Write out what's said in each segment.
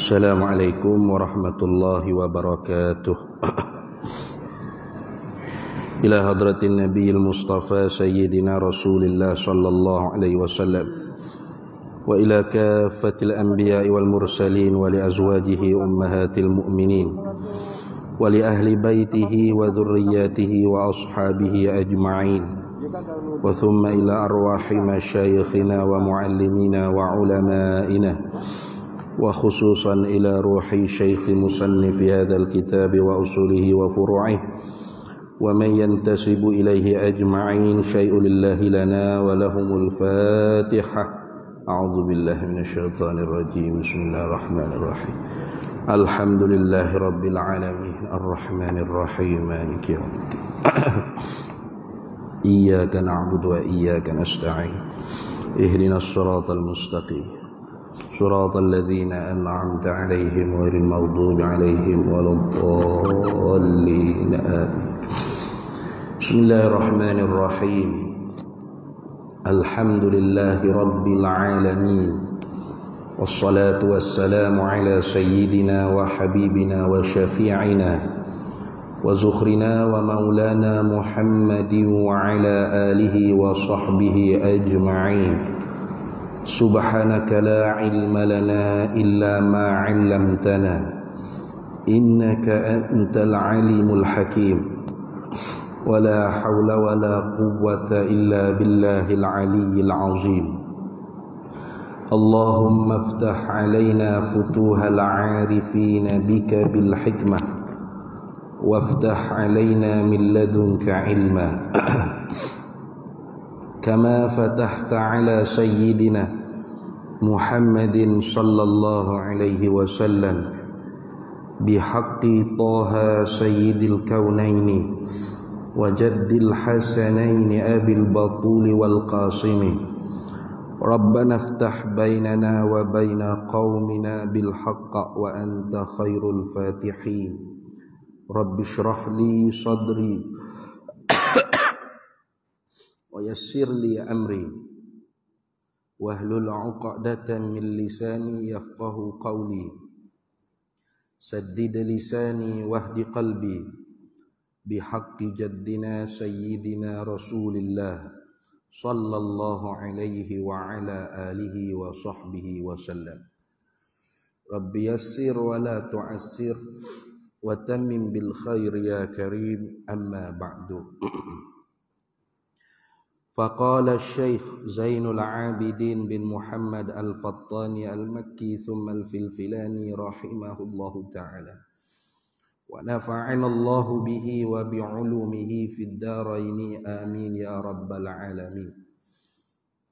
Assalamualaikum warahmatullahi wabarakatuh. Ila hadratin nabiyil mustafa sayyidina rasulillah sallallahu alaihi wasallam wa ila kaffatil anbiya'i wal mursalin wa li azwajihi ummahatil mu'minin wa li ahli baitihi wa dhurriyyatihi wa ashabihi ajma'in wa thumma ila arwahi masyayikhina wa muallimina wa ulama'ina وخصوصا إلى روح شيخ مصنف هذا الكتاب وأصوله وفروعه ومن ينتسب إليه أجمعين شيء لله لنا ولهم الفاتحة. أعوذ بالله من الشيطان الرجيم. بسم الله الرحمن الرحيم. الحمد لله رب العالمين الرحمن الرحيم مالك يوم الدين إياك نعبد وإياك نستعين اهدنا الصراط المستقيم صراط الذين أنعمت عليهم غير المغضوب عليهم ولا الضالين آمين. بسم الله الرحمن الرحيم. الحمد لله رب العالمين والصلاة والسلام على سيدنا وحبيبنا وشفيعنا وزخرنا ومولانا محمد وعلى آله وصحبه أجمعين. سبحانك لا علم لنا إلا ما علمتنا إنك أنت العليم الحكيم ولا حول ولا قوة إلا بالله العلي العظيم. اللهم افتح علينا فتوح العارفين بك بالحكمة وافتح علينا من لدنك علما كما فتحت على سيدنا محمد صلى الله عليه وسلم بحق طه سيد الكونين وجد الحسنين أبي البطول والقاسم. ربنا افتح بيننا وبين قومنا بالحق وأنت خير الفاتحين. رب اشرح لي صدري ويسر لي أمري واحلل عقدة من لساني يفقه قولي سدد لساني واهد قلبي بحق جدنا سيدنا رسول الله صلى الله عليه وعلى آله وصحبه وسلم. رب يسر ولا تعسر وتمم بالخير يا كريم. أما بعد. فقال الشيخ زين العابدين بن محمد الفطاني المكي ثم الفلفلاني رحمه الله تعالى ونفعنا الله به وبعلومه في الدارين آمين يا رب العالمين.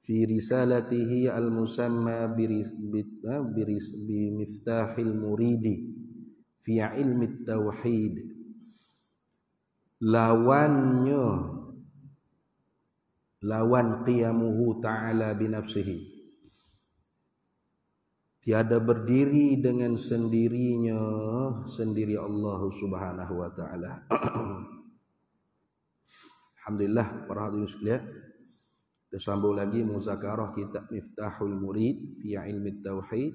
في رسالته المسمى بمفتاح المريد في علم التوحيد lawan qiyamuhu ta'ala binafsihi, tiada berdiri dengan sendirinya sendiri Allah subhanahu wa ta'ala. Alhamdulillah para hadirin sekalian, kita sambung lagi muzakarah kitab Miftahul Murid fi Ilmi Tauhid.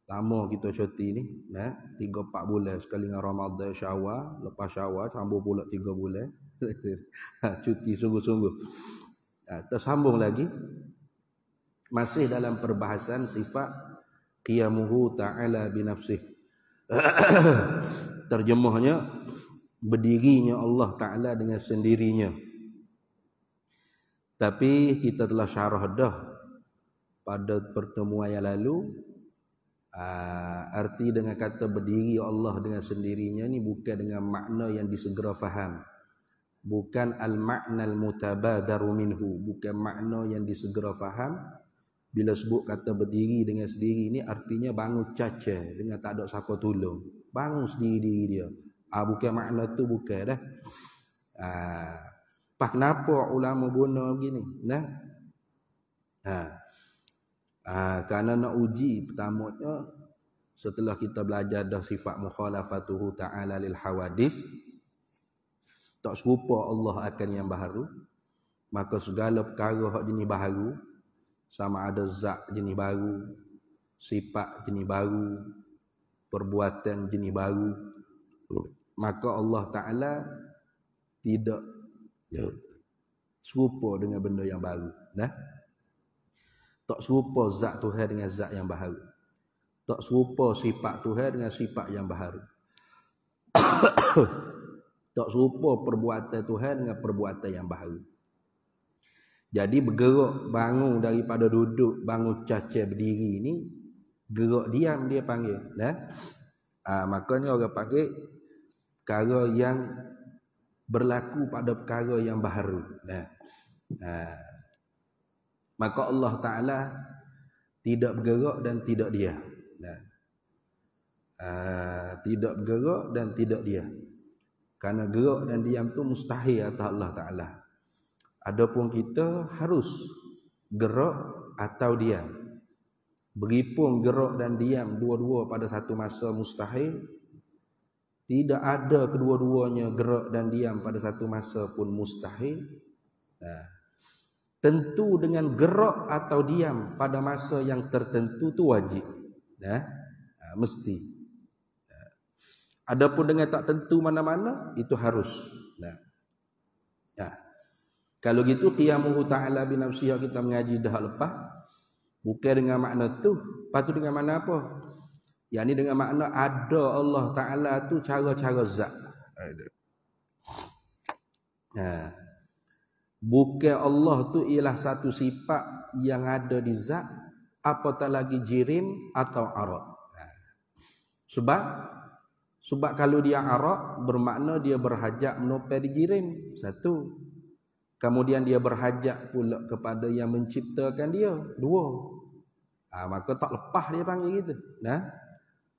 Lama kita cuti ni, 3-4 bulan sekali dengan Ramadan Syawal, lepas Syawal sambung pula 3 bulan. Cuti sungguh-sungguh. Kita sambung lagi masih dalam perbahasan sifat qiyamuhu ta'ala binafsih. Terjemahnya berdirinya Allah Ta'ala dengan sendirinya. Tapi kita telah syarah dah pada pertemuan yang lalu, arti dengan kata berdiri Allah dengan sendirinya ni bukan dengan makna yang disegera faham, bukan al-makna al-mutabadaru minhu, bukan makna yang disegera faham. Bila sebut kata berdiri dengan sendiri ni artinya bangun caca dengan tak ada siapa tolong, bangun sendiri dia. Bukan makna tu, bukan dah. Kenapa ulama guna begini? Kerana nak uji pertamanya, setelah kita belajar dah sifat mukhalafatuhu ta'ala lil hawadis, tak serupa Allah akan yang baharu, maka segala perkara hak jenis baharu, sama ada zat jenis baru, sifat jenis baru, perbuatan jenis baru, maka Allah Ta'ala tidak serupa dengan benda yang baru. Nah, tak serupa zat Tuhan dengan zat yang baru. Tak serupa sifat Tuhan dengan sifat yang baru. Tak serupa perbuatan Tuhan dengan perbuatan yang baru. Jadi bergerak bangun daripada duduk, bangun cacat berdiri ni, gerak diam dia panggil. Nah, makanya orang panggil perkara yang berlaku pada perkara yang baru. Nah, maka Allah Ta'ala tidak bergerak dan tidak diam. Nah, tidak bergerak dan tidak diam. Karena gerak dan diam tu mustahil atas Allah Ta'ala. Adapun kita harus gerak atau diam. Beripun gerak dan diam dua-dua pada satu masa mustahil. Tidak ada kedua-duanya gerak dan diam pada satu masa pun mustahil. Nah, tentu dengan gerak atau diam pada masa yang tertentu tu wajib. Nah, mesti. Adapun dengan tak tentu mana-mana, itu harus. Nah, kalau gitu qiyamuhu ta'ala binafsiyah kita mengaji dah lepas, bukan dengan makna tu, lepas tu dengan makna apa? Yang ni dengan makna ada Allah Ta'ala tu cara-cara zat. Bukan Allah tu ialah satu sifat yang ada di zat, apatah lagi jirim atau arak. Sebab kalau dia arak, bermakna dia berhajat menopel di jirim. Satu. Kemudian dia berhajat pula kepada yang menciptakan dia. Dua. Maka tak lepas dia panggil gitu. Nah,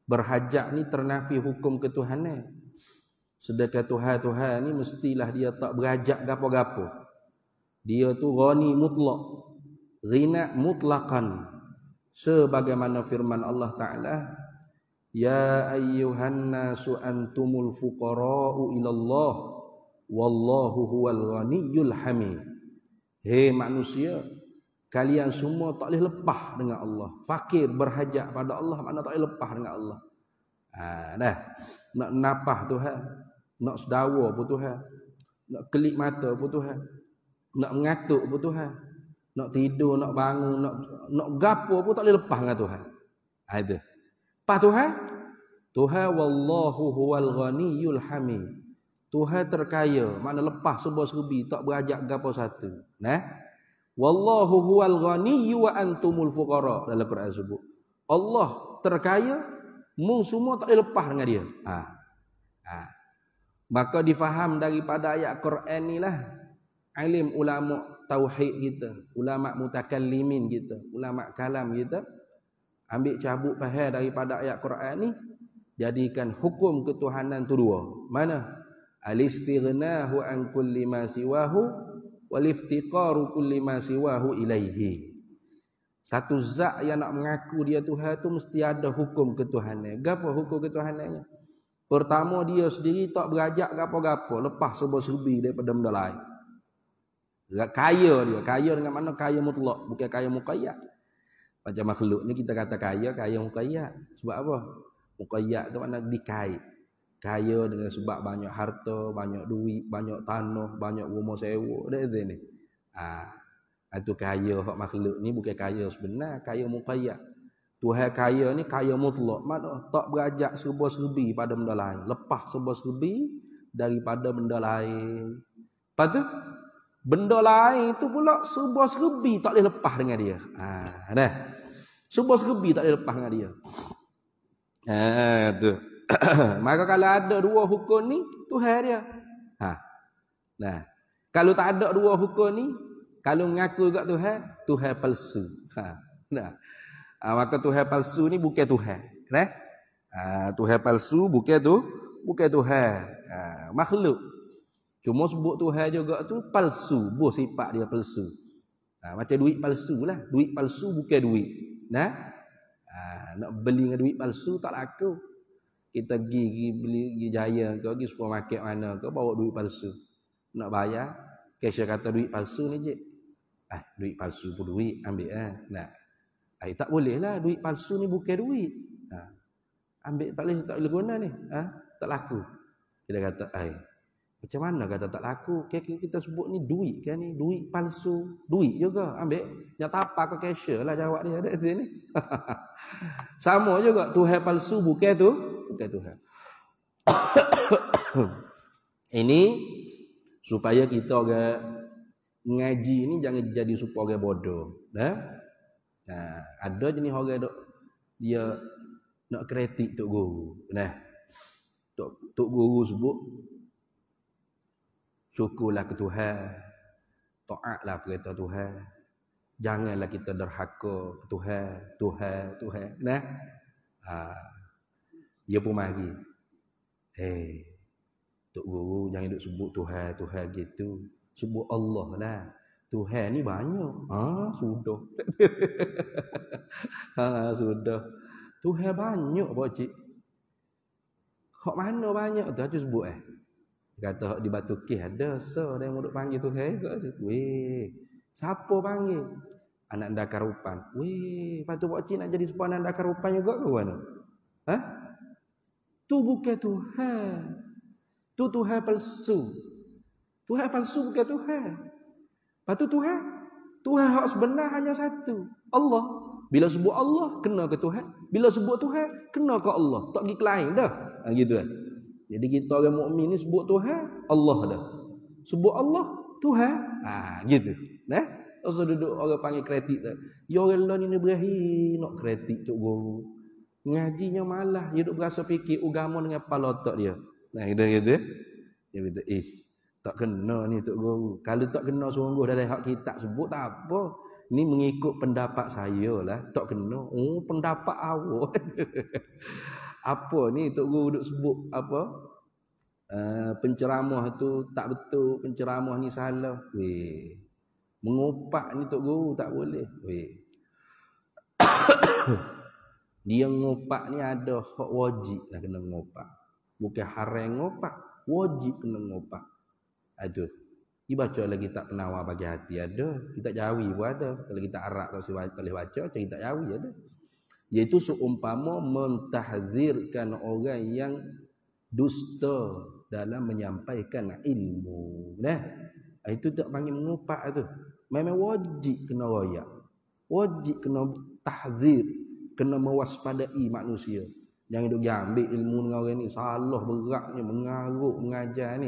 berhajat ni ternafi hukum ketuhanan. Sedangkan Tuhan ni mestilah dia tak berhajat gapo-gapo. Dia tu ghani mutlak, ghina mutlaqan. Sebagaimana firman Allah Ta'ala, ya ayyuhan nasu antumul fuqara'u ilallah wallahu huwal ghaniyyul hamid. Hei manusia, kalian semua tak boleh lepas dengan Allah. Fakir berhajat pada Allah, makna tak boleh lepas dengan Allah. Dah. Nak napah Tuhan, nak sedawa pun Tuhan, nak kelip mata pun Tuhan, nak mengatuk pun Tuhan, nak tidur, nak bangun, nak gapo pun tak boleh lepas dengan Tuhan. Itu. Apa Tuhan wallahu huwal ghaniyyul hamid. Tuhan terkaya, makna lepas sebuah serbi, tak berajak gapo satu. Nah, wallahu huwal ghaniyyu wa antumul fuqara dalam Quran sebut. Allah terkaya, mu semua tak boleh lepas dengan dia. Maka difaham daripada ayat Quran ni lah alim ulama tauhid kita, ulama mutakallimin kita, ulama kalam kita ambil cabut faham daripada ayat Quran ni, jadikan hukum ketuhanan tu dua. Mana? Al-istighna'u an kulli ma siwahu wal iftiqaru kulli ma siwahu ilaihi. Satu zat yang nak mengaku dia Tuhan tu mesti ada hukum ketuhanan. Gapo hukum ketuhanannya? Pertama, dia sendiri tak berajak gapo-gapo, lepas sebuah serbi daripada benda lain. Kaya dia, kaya dengan mana kaya mutlak, bukan kaya muqayyad. Macam makhluk ni kita kata kaya muqayyad. Sebab apa? Muqayyad tu makna dikait. Kaya dengan sebab banyak harta, banyak duit, banyak tanah, banyak rumah sewa. Dah itu ni. Itu kaya hak makhluk ni bukan kaya sebenar, kaya muqayyad. Tuhan kaya ni kaya mutlak. Makna tak berajak serba-serbi pada benda lain. Lepas serba-serbi daripada benda lain. Lepas tu benda lain tu pula serba-serbi tak boleh lepas dengan dia. Dah. Serba-serbi tak boleh lepas dengan dia. Tu. Maka kalau ada dua hukum ni, Tuhan dia. Nah, kalau tak ada dua hukum ni, kalau mengaku juga Tuhan palsu. Nah, maka Tuhan palsu ni bukan Tuhan. Nah, Tuhan palsu bukan Tuhan. Makhluk. Cuma sebut Tuhan juga tu palsu, buah sifat dia palsu. Macam duit palsu lah. Duit palsu bukan duit. Nah, nak beli dengan duit palsu tak laku. Kita pergi beli Jaya ke, pergi supermarket mana ke, bawa duit palsu. Nak bayar, cashier kata duit palsu ni je. Duit palsu pun duit, ambil Nah. Tak boleh lah, duit palsu ni bukan duit. Ambil tak boleh guna ni. Tak laku. Kita kata, macam mana kata tak laku? Kita sebut ni duit kan ni, duit palsu. Duit juga, ambil. Yang tapak ke cashier lah jawab dia ada di sini. Sama juga, Tuhan palsu bukan Tuhan. Ini supaya kita orang ngaji ni jangan jadi supaya orang bodoh. Ada jenis orang dok dia nak kritik tok guru. Tok guru sebut syukurlah ke Tuhan, taatlah perintah Tuhan, janganlah kita derhaka ke Tuhan. Dia pun mari, tok guru jangan duk sebut Tuhan gitu, sebut Allah lah. Tuhan ni banyak. Sudah. Sudah. Tuhan banyak pak cik. Hak mana banyak tu aja sebut Kata hak di Batu Kih ada ada yang duk panggil Tuhan ke. Weh, siapa panggil? Anak Ndakar Rupan. Weh, patut pak cik nak jadi sepuan anak Ndakar Rupan juga ke mana? Tu bukan Tuhan. Tu Tuhan palsu. Tuhan palsu bukan Tuhan. Lepas tu Tuhan hak sebenar hanya satu, Allah. Bila sebut Allah, kena ke Tuhan. Bila sebut Tuhan, kena ke Allah. Tak pergi ke lain dah. Gitu kan. Jadi kita orang mukmin ni sebut Tuhan, Allah dah. Sebut Allah, Tuhan. Gitu. Terus duduk orang panggil kritik dah. Ya orang lah ni berakhir nak kritik tok guru. Ngajinya malah dia duk berasa fikir agama dengan kepala otak dia. Gitu. Dia kata, tak kena ni tok guru. Kalau tak kena sungguh dari hak kitab sebut tak apa. Ni mengikut pendapat saya lah. Tak kena. Pendapat awak. Apa ni tok guru duk sebut apa? Penceramah tu tak betul, penceramah ni salah. Weh. Mengopak ni tok guru tak boleh. Weh. Dia ngopak ni ada hak wajib lah kena ngopak. Bukan haram ngopak, wajib kena ngopak. Itu. Dibaca lagi tak penawar bagi hati ada, kita jawi pun ada. Kalau kita Arab tak boleh baca, kita jawi ada. Iaitu seumpama mentahzirkan orang yang dusta dalam menyampaikan ilmu. Itu tak panggil mengupak tu. Memang wajib kena royak. Wajib kena tahzir, kena mewaspadai manusia. Jangan duk ambil ilmu dengan orang ni salah beratnya mengarut mengajar ni.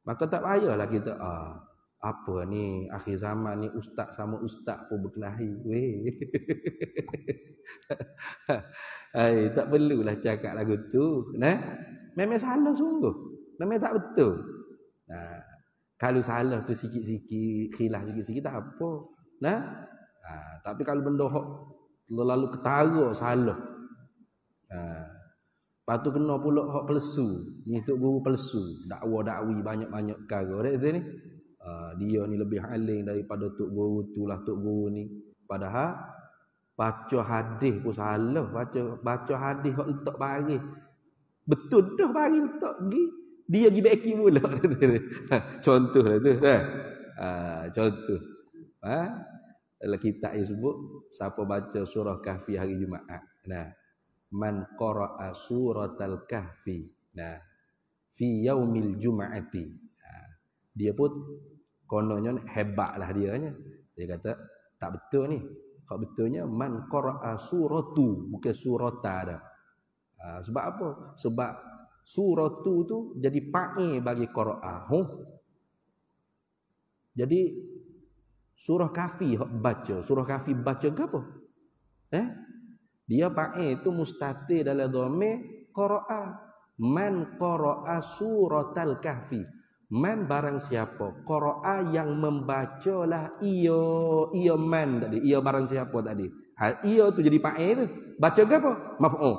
Maka tak payahlah kita apa ni akhir zaman ni ustaz sama ustaz pun berkelahi. Weh. Tak perlulah cakap lagu tu. Memang salah sungguh. Memang tak betul. Kalau salah tu sikit-sikit, khilaf sikit-sikit tak apa. Tapi kalau benda hak lalu ketara salah. Lepas tu kena pula hak palsu. Ni tok guru palsu. Dakwa-dakwi banyak-banyak perkara dak ni. Dia ni lebih alim daripada tok guru tu lah tok guru ni. Padahal baca hadis pun salah. Baca hadis hak letak baris. Betul dah baris letak pergi. Dia pergi backing pula. Contohlah tu. Contoh. Dalam kitab yang sebut siapa baca surah Kahfi hari Jumaat. Man qara'a suratal Kahfi. Fi yaumil Jum'ati. Dia pun kononnya hebatlah dia nya. Dia kata tak betul ni. Hak betulnya man qara'a suratu, bukan surata dah. Sebab apa? Sebab suratu tu jadi fa'il bagi qara'a. Jadi surah Kahfi baca. Surah Kahfi baca ke apa? Dia fa'il tu mustatir dalam dhamir qara'a. Man qara'a suratal Kahfi. Man barang siapa? Qara'a yang membacalah ia man tadi. Ia barang siapa tadi? Ia tu jadi fa'il tu. Baca ke apa? Maf'ul.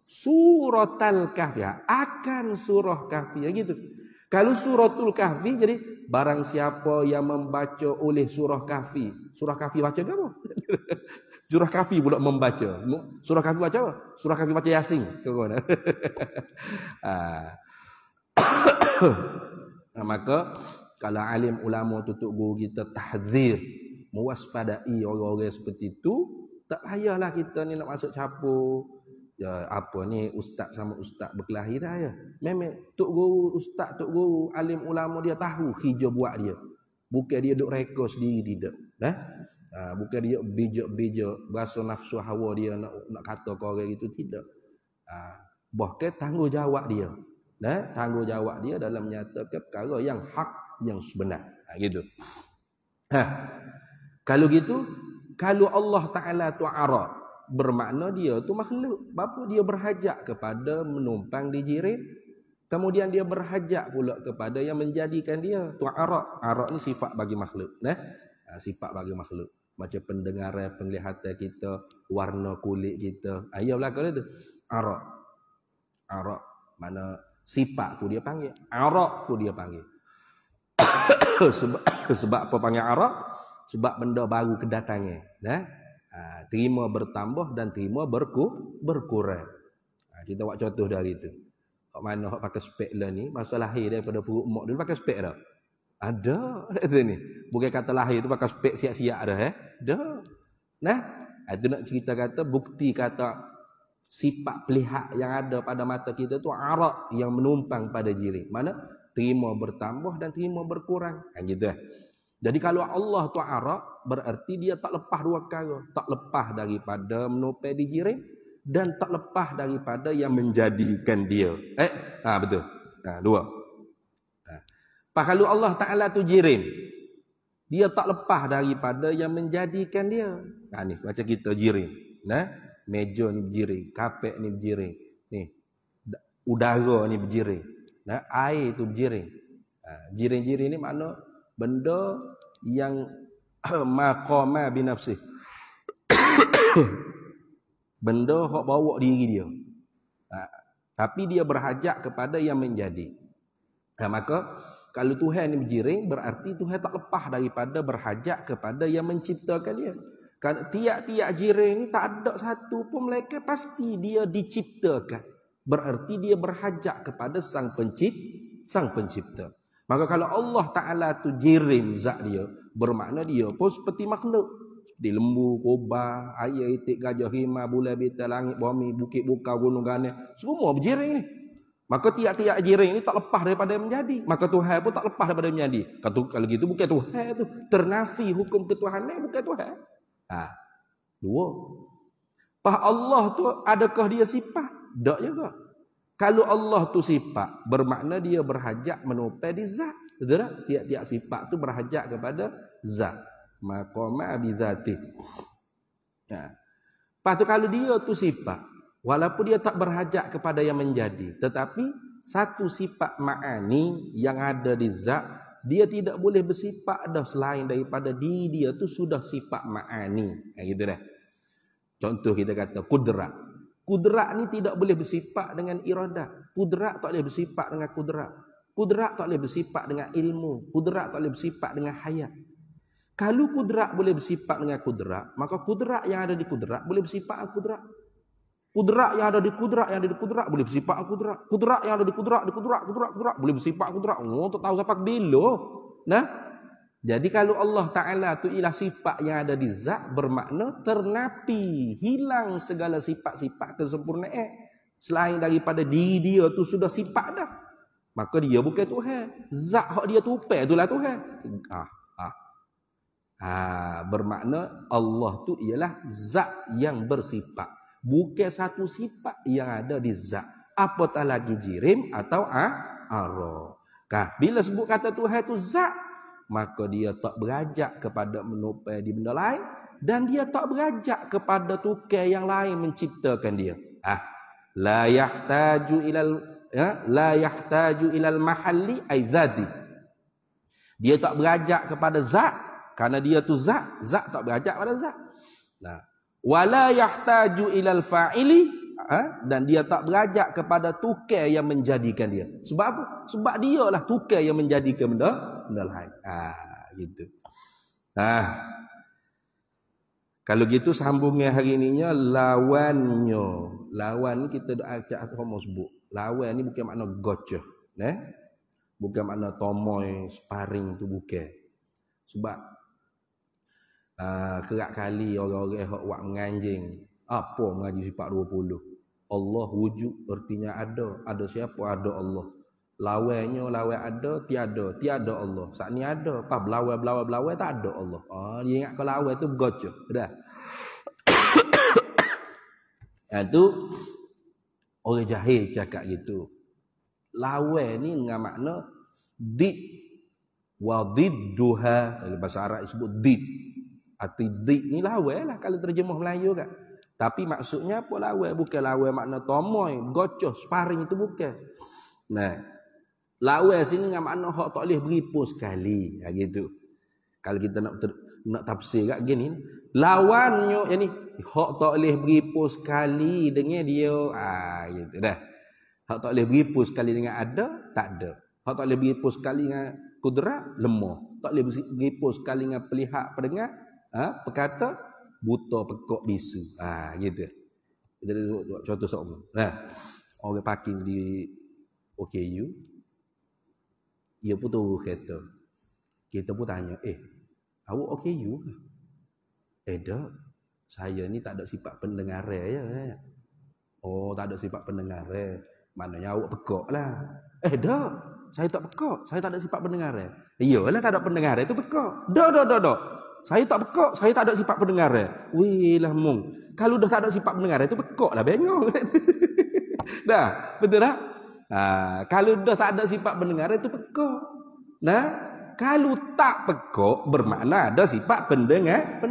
Suratal Kahfi. Akan surah Kahfi gitu. Kalau suratul Kahfi jadi barang siapa yang membaca oleh surah Kahfi. Surah Kahfi baca ke apa? Surah Kahfi pula membaca. Surah Kahfi baca apa? Surah Kahfi baca Yasin. Ke mana? Maka kalau alim ulama tutup guru kita tahzir, mewaspadai orang-orang seperti itu, Tak payahlah kita ni nak masuk capur. Ya, apa ni ustaz sama ustaz berkelahi dah ya. Memang tok guru, ustaz, tok guru, alim ulama dia tahu hijau buat dia. Bukan dia duk reka sendiri tidak. Bukan dia bijak-bijak berasa nafsu hawa dia nak kata ke orang itu tidak. Bahkan tanggungjawab dia. Tanggungjawab dia dalam menyatakan perkara yang hak, yang sebenar. Gitu. Kalau gitu, kalau Allah Ta'ala tu ara, bermakna dia tu makhluk. Bapa dia berhajat kepada menumpang di jirim. Kemudian dia berhajat pula kepada yang menjadikan dia. Tu ara. Ara ni sifat bagi makhluk. Sifat bagi makhluk. Macam pendengaran, penglihatan kita, warna kulit kita. Ia belakang dia tu. Ara. Ara. Mana sifat tu dia panggil. Ara tu dia panggil. Sebab apa panggil ara? Sebab benda baru kedatangan. Terima bertambah dan terima berkurang. Kita buat contoh dari itu. Hak mana hak pakai spek lah ni, masa lahir daripada perut mak dulu pakai spek dah. Ada kata ni. Bukan kata lahir tu pakai spek siap-siap dah Ada. Itu nak cerita kata bukti kata sifat pelihat yang ada pada mata kita tu arak yang menumpang pada jirim. Mana terima bertambah dan terima berkurang. Gitu. Jadi kalau Allah tu arak, berarti dia tak lepas dua perkara. Tak lepas daripada menopel di jirim dan tak lepas daripada yang menjadikan dia. Betul. Dua. Kalau Allah Ta'ala tu jirim, dia tak lepas daripada yang menjadikan dia. Ni macam kita jirim. Meja ni berjirim, kapek ni berjirim. Ni udara ni berjirim. Air tu berjirim. Jirim-jirim ni makna benda yang maqama binafsih. Benda hak bawa diri dia. Tapi dia berhajat kepada yang menjadi. Maka kalau Tuhan ni berjiring, berarti Tuhan tak lepas daripada berhajat kepada yang menciptakan dia. Kan tiap-tiap jiring ni tak ada satu pun mereka pasti dia diciptakan. Berarti dia berhajat kepada sang pencipta. Maka kalau Allah Ta'ala tu jirim zat dia, bermakna dia pun seperti makhluk. Seperti lembu, kobra, ayam, itik, gajah, rimau, bulan, bintang, langit, bumi, bukit, bukau, gunung, gane. Semua berjiring ni. Maka tiap-tiap jiring ni tak lepas daripada menjadi. Maka Tuhan pun tak lepas daripada menjadi. Kalau gitu bukan Tuhan tu. Ternafi hukum ketuhanan bukan Tuhan. Dua. Allah tu adakah dia sifat? Tak juga. Kalau Allah tu sifat, bermakna dia berhajat menopel di zat. Betul tak? Tiap-tiap sifat tu berhajat kepada zat. Maqama bi zati. Lepas tu kalau dia tu sifat, walaupun dia tak berhajat kepada yang menjadi, tetapi satu sifat ma'ani yang ada di zat, dia tidak boleh bersifat dah selain daripada diri dia tu sudah sifat ma'ani. Gitu dah. Contoh kita kata kudrat. Kudrat ni tidak boleh bersifat dengan iradat. Kudrat tak boleh bersifat dengan kudrat. Kudrat tak boleh bersifat dengan ilmu. Kudrat tak boleh bersifat dengan hayat. Kalau kudrat boleh bersifat dengan kudrat, maka kudrat yang ada di kudrat boleh bersifat kudrat. Kudrat yang ada di kudrat boleh bersifat kudrat. Kudrat yang ada di kudrat boleh bersifat kudrat. Tak tahu sampai bila. Jadi kalau Allah Ta'ala tu ialah sifat yang ada di zat, bermakna ternapi, hilang segala sifat-sifat kesempurnaan. Selain daripada diri dia tu sudah sifat dah. Maka dia bukan Tuhan. Zat hak dia tupai itulah Tuhan. Bermakna Allah tu ialah zat yang bersifat. Bukan satu sifat yang ada di zat. Apatah lagi jirim atau ara. Bila sebut kata Tuhan tu zat, maka dia tak berajak kepada menopel di benda lain, dan dia tak berajak kepada tukar yang lain menciptakan dia. La yahtaju ilal mahalli ay zati. Dia tak berajak kepada zat kerana dia tu zat tak berajak pada zat. Wala yahtaju ilal fa'ili, dan dia tak berajak kepada tukar yang menjadikan dia. Sebab apa? Sebab dia lah tukar yang menjadikan benda lain. Gitu. Kalau gitu sambungnya hari ininya lawannya. Lawan kita dah acak homo sebut. Lawan ni bukan makna gocah, bukan makna tomoy, sparring tu bukan. Sebab Kerak kali orang-orang hak buat menganjing. Apa mengaji sifat 20? Allah wujud artinya ada. Ada siapa? Ada Allah. Lawannya lawan ada, tiada Allah. Saat ni ada. Apa belawai tak ada Allah. Dia ingat kalau lawan tu bergocok. Dah. Itu orang jahil cakap gitu. Lawan ni dengan makna did wa didduha. Dalam bahasa Arab disebut did. Arti did ni lawan lah kalau terjemah Melayu kan. Tapi maksudnya apa lawan? Bukan lawan makna tomoy, gocoh, sparring itu bukan. Nah, lawan sini dengan makna hak tak boleh beripu sekali. Gitu. Kalau kita nak tafsir kat gini, lawannya yani hak tak boleh beripu sekali dengan dia. Gitu dah. Hak tak boleh beripu sekali dengan ada, tak ada. Hak tak boleh beripu sekali dengan kudrat, lemah. Tak boleh beripu sekali dengan pelihak pendengar, perkata buta pekok bisu. Gitu. Kita buat contoh sama. Nah, orang parking di OKU, dia pun turun kereta. Kita pun tanya, awak OKU ke? Tak. Saya ni tak ada sifat pendengar ya. Oh, tak ada sifat pendengar. Maknanya awak pekok lah. Tak. Saya tak pekok. Saya tak ada sifat pendengar. Iyalah tak ada pendengar itu pekok. Dak. Saya tak pekok. Saya tak ada sifat pendengar. Wih lah mung. Kalau dah tak ada sifat pendengar itu pekok lah bengong. Dah, betul tak? Kalau dah tak ada sifat pendengar itu pekok. Nah, kalau tak pekok bermakna ada sifat pendengar.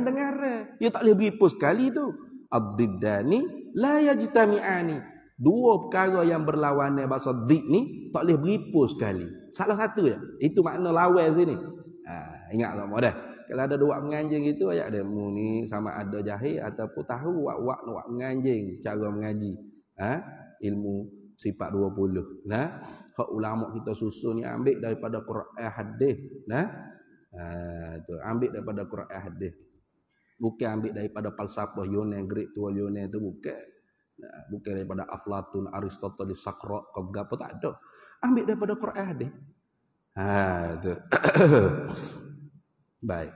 Ya tak boleh beripu sekali tu. Ad-diddani la yajtami'ani. Dua perkara yang berlawanan bahasa did ni tak boleh beripu sekali. Salah satu je. Itu makna lawan sini. Ingat tak dah. Kalau ada dua menganjing itu ayat dia ni sama ada jahil ataupun tahu wak menganjing cara mengaji. Ilmu sifat 20. Nah, hak ulama kita susun ni ambil daripada Quran hadis. Tu ambil daripada Quran hadis. Bukan ambil daripada falsafah Yunan, Greek tua Yunan tu bukan. Bukan daripada Aflatun, Aristoteles, Saqrat, apa tak ada. Ambil daripada Quran hadis. Tu. Baik.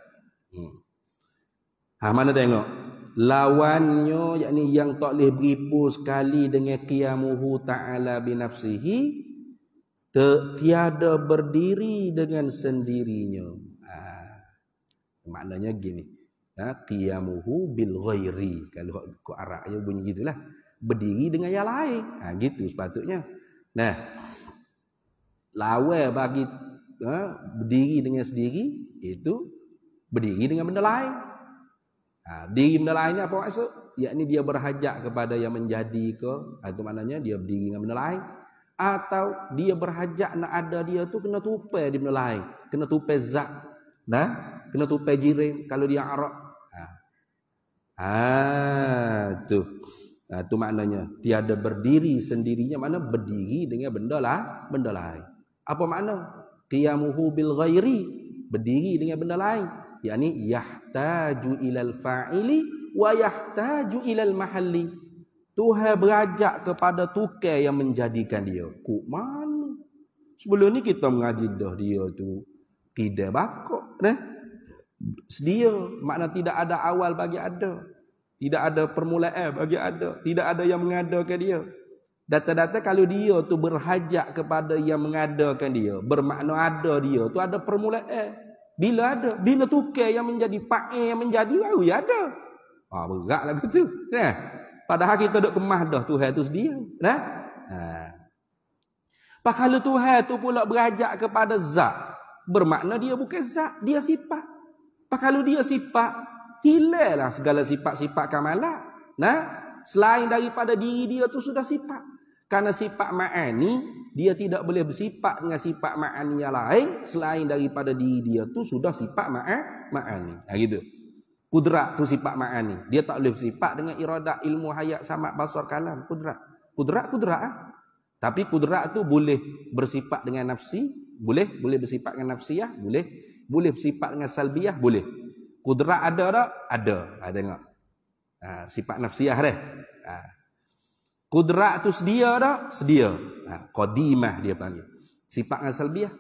Mana tengok? Lawannya yakni yang tak boleh beripu sekali dengan qiyamuhu ta'ala binafsihi, tiada berdiri dengan sendirinya. Maknanya gini. Qiyamuhu bil ghairi. Kalau kau Arabnya bunyi gitulah. Berdiri dengan yang lain. Gitu sepatutnya. Nah, lawan bagi berdiri dengan sendiri itu berdiri dengan benda lain. Diri benda lain ni apa maksud? Yakni dia berhajat kepada yang menjadi ke, itu maknanya dia berdiri dengan benda lain. Atau dia berhajat nak ada dia tu kena tupai di benda lain, kena tupai zat, kena tupai jirim kalau dia Arab. Tu maknanya tiada berdiri sendirinya, mana berdiri dengan benda lain. Apa makna? Qiyamuhu bil ghairi, berdiri dengan benda lain. Yakni yahtaju ilal fa'ili wa yahtaju ilal mahalli. Tuhan berajak kepada tukar yang menjadikan dia. Kok mana? Sebelum ni kita mengaji dah dia tu tidak bakok. Sedia. Makna tidak ada awal bagi ada. Tidak ada permulaan bagi ada. Tidak ada yang mengadakan dia. Data-data kalau dia tu berhajat kepada yang mengadakan dia, bermakna ada dia tu ada permulaan. Bila ada, bila tukar yang menjadi pakai yang menjadi baru ya ada. Beratlah gitu. Padahal kita duk kemah dah Tuhan tu sedia. Kalau Tuhan tu pula berajak kepada zat, bermakna dia bukan zat, dia sifat. Kalau dia sifat, hilanglah segala sifat-sifat kamalah. Selain daripada diri dia tu sudah sifat. Karena sifat ma'ani, dia tidak boleh bersifat dengan sifat ma'ani yang lain selain daripada diri dia tu sudah sifat ma'ani. Gitu. Kudrat tu sifat ma'ani. Dia tak boleh bersifat dengan iradat, ilmu, hayat, samat, basar, kalam. Kudrat. Tapi kudrat tu boleh bersifat dengan nafsi, boleh bersifat dengan nafsiyah, boleh bersifat dengan salbiyah, boleh. Kudrat ada tak? Ada. Tengok. Sifat nafsiyah dah. Kudrat tu sedia tak? Sedia. Qadimah dia panggil. Sifat dengan salbiyah.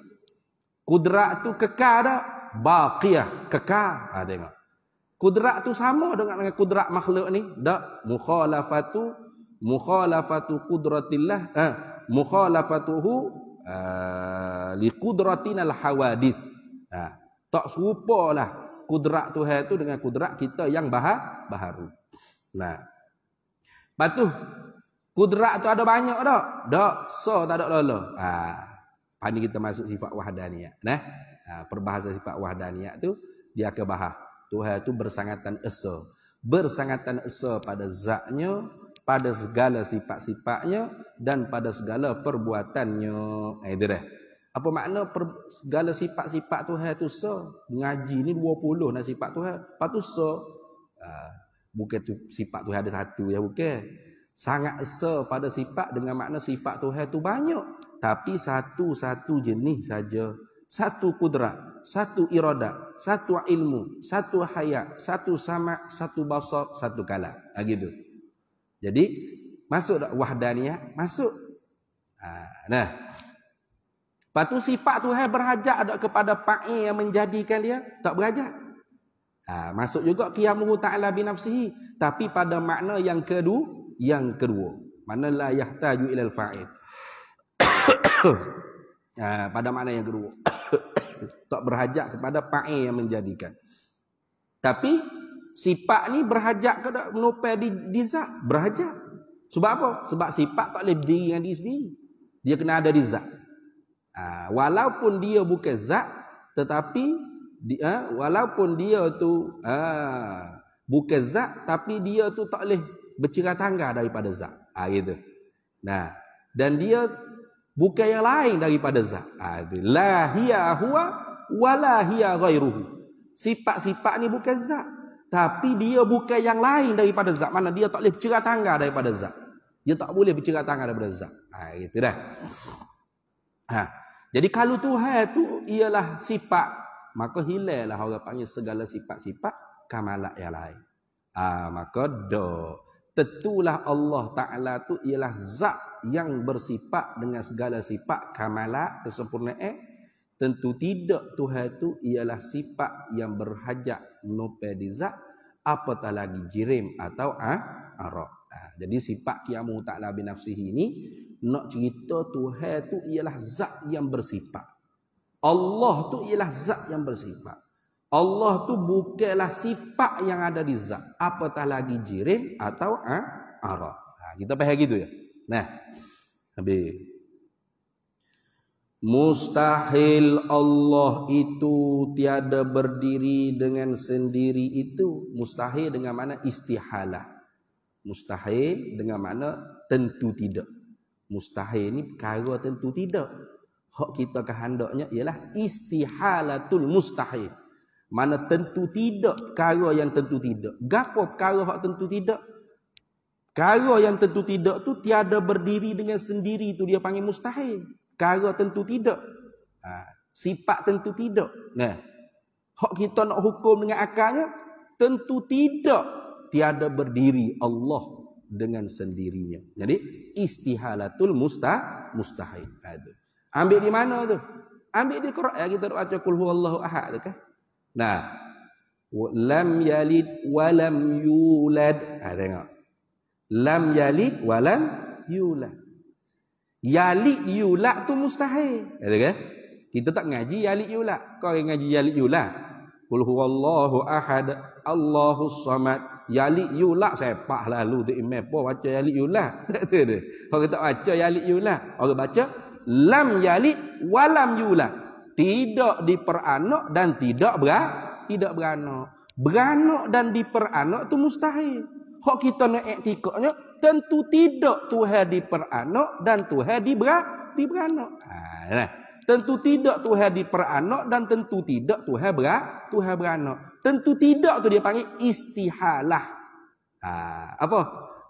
Kudrat tu kekal tak? Baqiyah. Kekal. Tengok. Kudrat tu sama dengan kudrat makhluk ni? Tak. Mukhalafatu qudratillah, mukhalafatuhu li qudratinal hawadis. Tak serupalah kudrat Tuhan tu dengan kudrat kita yang baharu. Nah. Lepas tu kudrat tu ada banyak tak? Tak. So tak ada lolo. Pani kita masuk sifat wahdaniyah. Nah. Perbahasan sifat wahdaniyah tu dia akan bahas Tuhan tu bersangatan esa. Bersangatan esa pada zatnya, pada segala sifat-sifatnya dan pada segala perbuatannya. Itu dah. Apa makna segala sifat-sifat Tuhan tu esa? Ngaji ni 20 nak sifat Tuhan. Lepas tu esa. Bukan tu sifat Tuhan ada satu ya, bukan. Sangat esa pada sifat dengan makna sifat Tuhan tu banyak. Tapi satu jenis saja. Satu kudrat, satu iradat, satu ilmu, satu hayat, satu sama', satu basar, satu kalam. Gitu. Jadi masuk tak wahdaniyah? Masuk. Nah. Lepas tu sifat Tuhan berhajat ada kepada fa'il yang menjadikan dia? Tak berhajat. Masuk juga qiyamuhu ta'ala binafsihi. Tapi pada makna yang kedua. Mana la yahtaju ilal fa'il. Pada makna yang kedua. Tak berhajat kepada fa'il yang menjadikan. Tapi sifat ni berhajat ke tak menopel di zat? Berhajat. Sebab apa? Sebab sifat tak boleh berdiri dengan diri sendiri. Dia kena ada di zat. Walaupun dia bukan zat, tetapi walaupun dia tu bukan zat, tapi dia tu tak boleh bercira tangga daripada zat. Gitu. Nah, dan dia bukan yang lain daripada zat. La hiya huwa wala hiya ghairuhu. Sifat-sifat ni bukan zat, tapi dia bukan yang lain daripada zat. Mana dia tak boleh bercira tangga daripada zat. Dia tak boleh bercira tangga daripada zat. Gitu dah. Jadi kalau Tuhan tu ialah sifat, maka hilanglah orang panggil segala sifat-sifat kamalat yang lain. Maka tentulah Allah Ta'ala tu ialah zat yang bersifat dengan segala sifat kamalat, kesempurnaan. Tentu tidak Tuhan tu ialah sifat yang berhajat menopel di zat, apatah lagi jirim atau arah. Jadi sifat qiyamuhu ta'ala binafsihi ini nak cerita Tuhan tu ialah zat yang bersifat. Allah tu ialah zat yang bersifat. Allah tu bukanlah sifat yang ada di zat, apatah lagi jirim atau arah. Kita faham gitu ya. Nah, habis. Mustahil Allah itu tiada berdiri dengan sendiri itu. Mustahil dengan mana istihalah. Mustahil dengan mana tentu tidak. Mustahil ni perkara tentu tidak. Hak kita kehendaknya ialah istihalatul mustahil. Mana tentu tidak perkara yang tentu tidak. Gapo perkara hak tentu tidak? Perkara yang tentu tidak tu tiada berdiri dengan sendiri tu dia panggil mustahil. Perkara tentu tidak. Sifat tentu tidak. Nah, hak kita nak hukum dengan akalnya tentu tidak tiada berdiri Allah dengan sendirinya. Jadi istihalatul mustahil. Ambil di mana tu? Ambil di Quran kita baca qul huwallahu ahad tu kan. Nah, lam yalid wa lam yulad. Tengok. Lam yalid wa lam yulad. Yalid yulad tu mustahil. Ada kan? Kita tak ngaji yalid yulad. Kau yang ngaji yalid yulad. Qul huwallahu ahad, Allahus samad. Yalid yulad sepak lalu tu imam apa baca yalid yulad. Tak ada. Orang tak baca yalid yulad. Orang baca lam yalid wa lam yulad. Tidak diperanak dan tidak beranak. Beranak dan diperanak tu mustahil. Hak kita nak iktikadnya tentu tidak Tuhan diperanak dan Tuhan diberanak. Tentu tidak Tuhan diperanak dan tentu tidak Tuhan beranak. Tentu tidak tu dia panggil istihalah. Apa?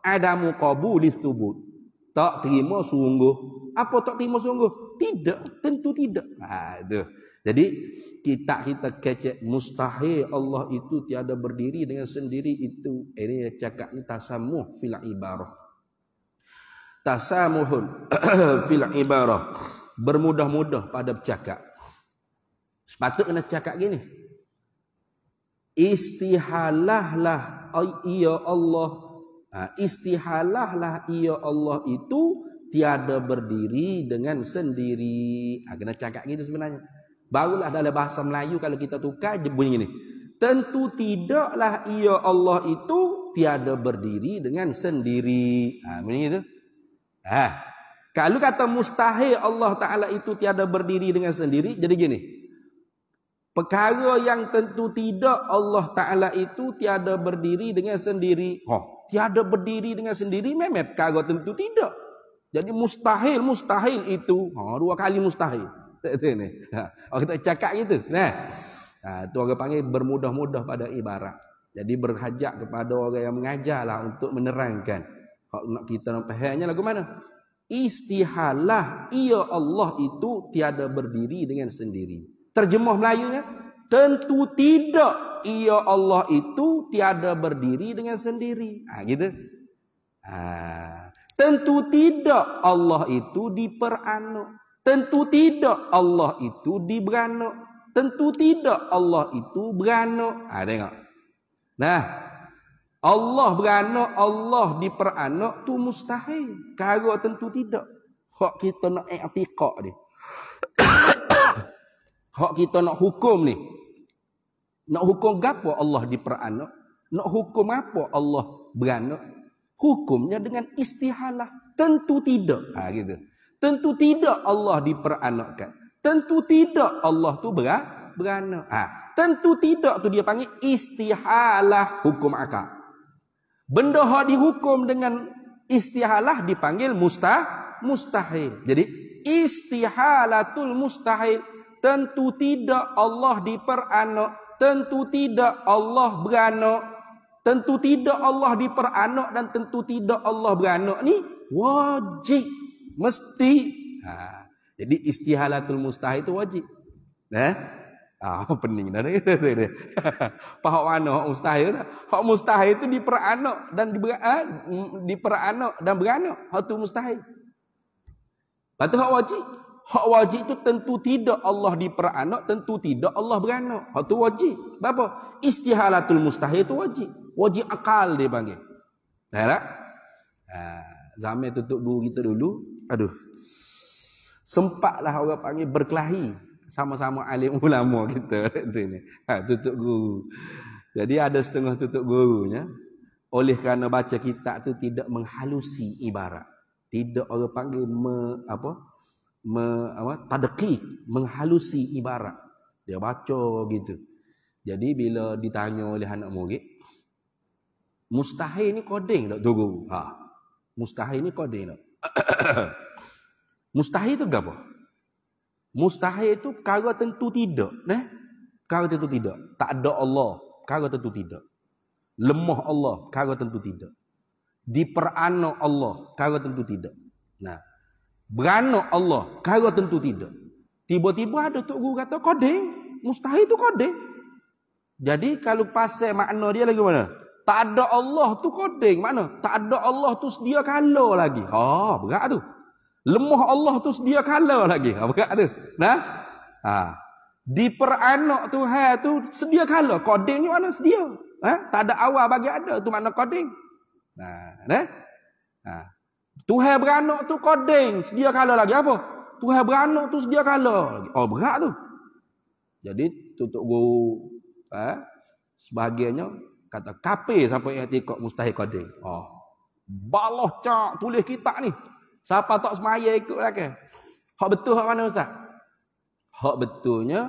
Adamu qabulis subut. Tak terima sungguh. Apa tak terima sungguh? Tidak, tentu tidak. Itu. Jadi kita kecek mustahil Allah itu tiada berdiri dengan sendiri itu. Ini cakap ni tasamuh fil ibarah. Tasamuhun fil ibarah. Bermudah-mudah pada bercakap. Sepatutnya nak cakap gini. Istihalahlah ya Allah. Istihalahlah ya Allah itu tiada berdiri dengan sendiri. Kena cakap gitu sebenarnya. Barulah dalam bahasa Melayu kalau kita tukar bunyi gini. Tentu tidaklah ya Allah itu tiada berdiri dengan sendiri. Bunyi gitu. Kalau kata mustahil Allah Ta'ala itu tiada berdiri dengan sendiri, jadi gini. Perkara yang tentu tidak Allah Ta'ala itu tiada berdiri dengan sendiri. Tiada berdiri dengan sendiri memang perkara tentu tidak. Jadi mustahil itu. Dua kali mustahil. Kita cakap gitu. Tu orang panggil bermudah-mudah pada ibarat. Jadi berhajat kepada orang yang mengajarlah untuk menerangkan. Kalau nak kita nak fahamnya lagu mana? Istihalah ya Allah itu tiada berdiri dengan sendiri. Terjemah Melayunya, tentu tidak ya Allah itu tiada berdiri dengan sendiri. Gitu. Tentu tidak Allah itu diperanak. Tentu tidak Allah itu diberanak. Tentu tidak Allah itu beranak. Tengok. Nah, Allah beranak, Allah diperanak tu mustahil. Kalau tentu tidak. Hak kita nak i'tiqad ni. Hak kita nak hukum ni. Nak hukum gapo Allah diperanak? Nak hukum apa Allah beranak? Hukumnya dengan istihalah. Tentu tidak. Gitu. Tentu tidak Allah diperanakkan. Tentu tidak Allah tu beranak. Tentu tidak tu dia panggil istihalah hukum akal. Benda yang dihukum dengan istihalah dipanggil mustahil. Jadi istihalatul mustahil. Tentu tidak Allah diperanak. Tentu tidak Allah beranak. Tentu tidak Allah diperanak dan tentu tidak Allah beranak ni wajib. Mesti. Jadi istihalatul mustahil itu wajib. Pening dah. Faham mana hak mustahil? Hak mustahil itu diperanak dan diperanak dan beranak. Hak tu mustahil. Lepas tu hak wajib. Hak wajib itu tentu tidak Allah diperanak, tentu tidak Allah beranak. Hak tu wajib. Apa? Istihalatul mustahil itu wajib. Wajib akal dia panggil. Tak? Zaman tutup guru kita dulu, sempatlah orang panggil berkelahi sama-sama alim ulama kita. Tutup guru. Jadi ada setengah tutup gurunya oleh kerana baca kitab tu tidak menghalusi ibarat. Tidak orang panggil tadqiq, menghalusi ibarat. Dia baca gitu. Jadi bila ditanya oleh anak murid, mustahil ni koding tak guru? Mustahil ni koding tak? Mustahil tu apa? Mustahil itu perkara tentu tidak. Perkara tentu tidak. Tak ada Allah, perkara tentu tidak. Lemah Allah, perkara tentu tidak. Diperanak Allah, perkara tentu tidak. Beranak Allah, perkara tentu tidak. Tiba-tiba ada tok guru kata koding. Mustahil itu koding. Jadi kalau pasal makna dia lagi mana? Tak ada Allah tu koding. Mana? Tak ada Allah tu sedia kala lagi. Berat tu. Lemah Allah tu sedia kala lagi. Berat tu. Diperanak Tuhan tu sedia kala. Koding ni mana sedia? Tak ada awal bagi ada. Tu makna koding. Tuhan beranak tu koding. Sedia kala lagi. Apa? Tuhan beranak tu sedia kala lagi. Berat tu. Jadi tutup guru sebahagiannya kata kafir siapa yang i'tiqad mustahil koding. Balah cak tulis kitab ni. Siapa tak semaya ikut kan? Hak betul hak mana ustaz? Hak betulnya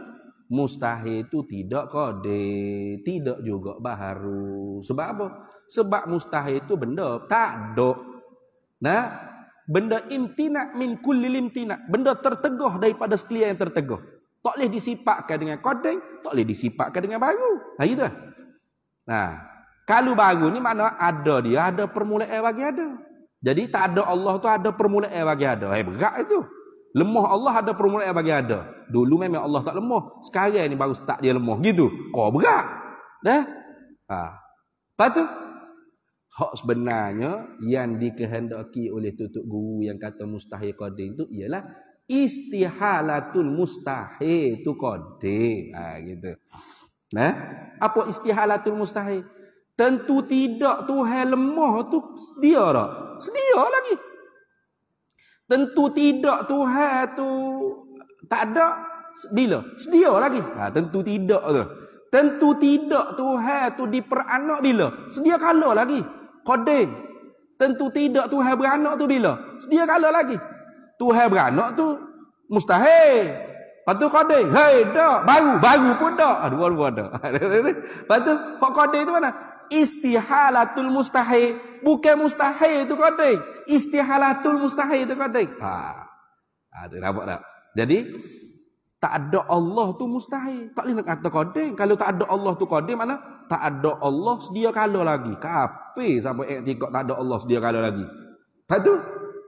mustahil itu tidak koding, tidak juga baharu. Sebab apa? Sebab mustahil itu benda tak ada. Benda imtina min kulli limtina. Benda tertegah daripada sekalian yang tertegah. Tak boleh disifatkan dengan koding, tak boleh disifatkan dengan baru. Gitu. Kalau baru ni makna ada dia, ada permulaan bagi ada. Jadi tak ada Allah tu ada permulaan bagi ada. Berat itu. Lemah Allah ada permulaan bagi ada. Dulu memang Allah tak lemah. Sekarang ni baru start dia lemah. Gitu. Kau berat. Lepas tu, hak sebenarnya yang dikehendaki oleh tutup guru yang kata mustahil koding tu ialah istihalatul mustahil tu koding. Gitu. Nah, apa istihalatul mustahil? Tentu tidak Tuhan lemah tu sedia tak? Sedia lagi. Tentu tidak Tuhan tu tak ada bila? Sedia lagi. Tentu tidak tu. Tentu tidak Tuhan tu diperanak bila? Sedia kala lagi. Qadim. Tentu tidak Tuhan beranak tu bila? Sedia kala lagi. Tuhan beranak tu mustahil. Lepas tu qadim. Hei, dak. Baru pun dak. Dua-dua dak. Lepas tu hak qadim tu mana? Istihalatul mustahil. Bukan mustahil tu qadim. Istihalatul mustahil tu qadim. Tu nampak tak? Jadi tak ada Allah tu mustahil. Tak boleh nak kata qadim. Kalau tak ada Allah tu qadim, mana? Tak ada Allah sedia kala lagi. Kafir sampai i'tikad tak ada Allah sedia kala lagi. Lepas tu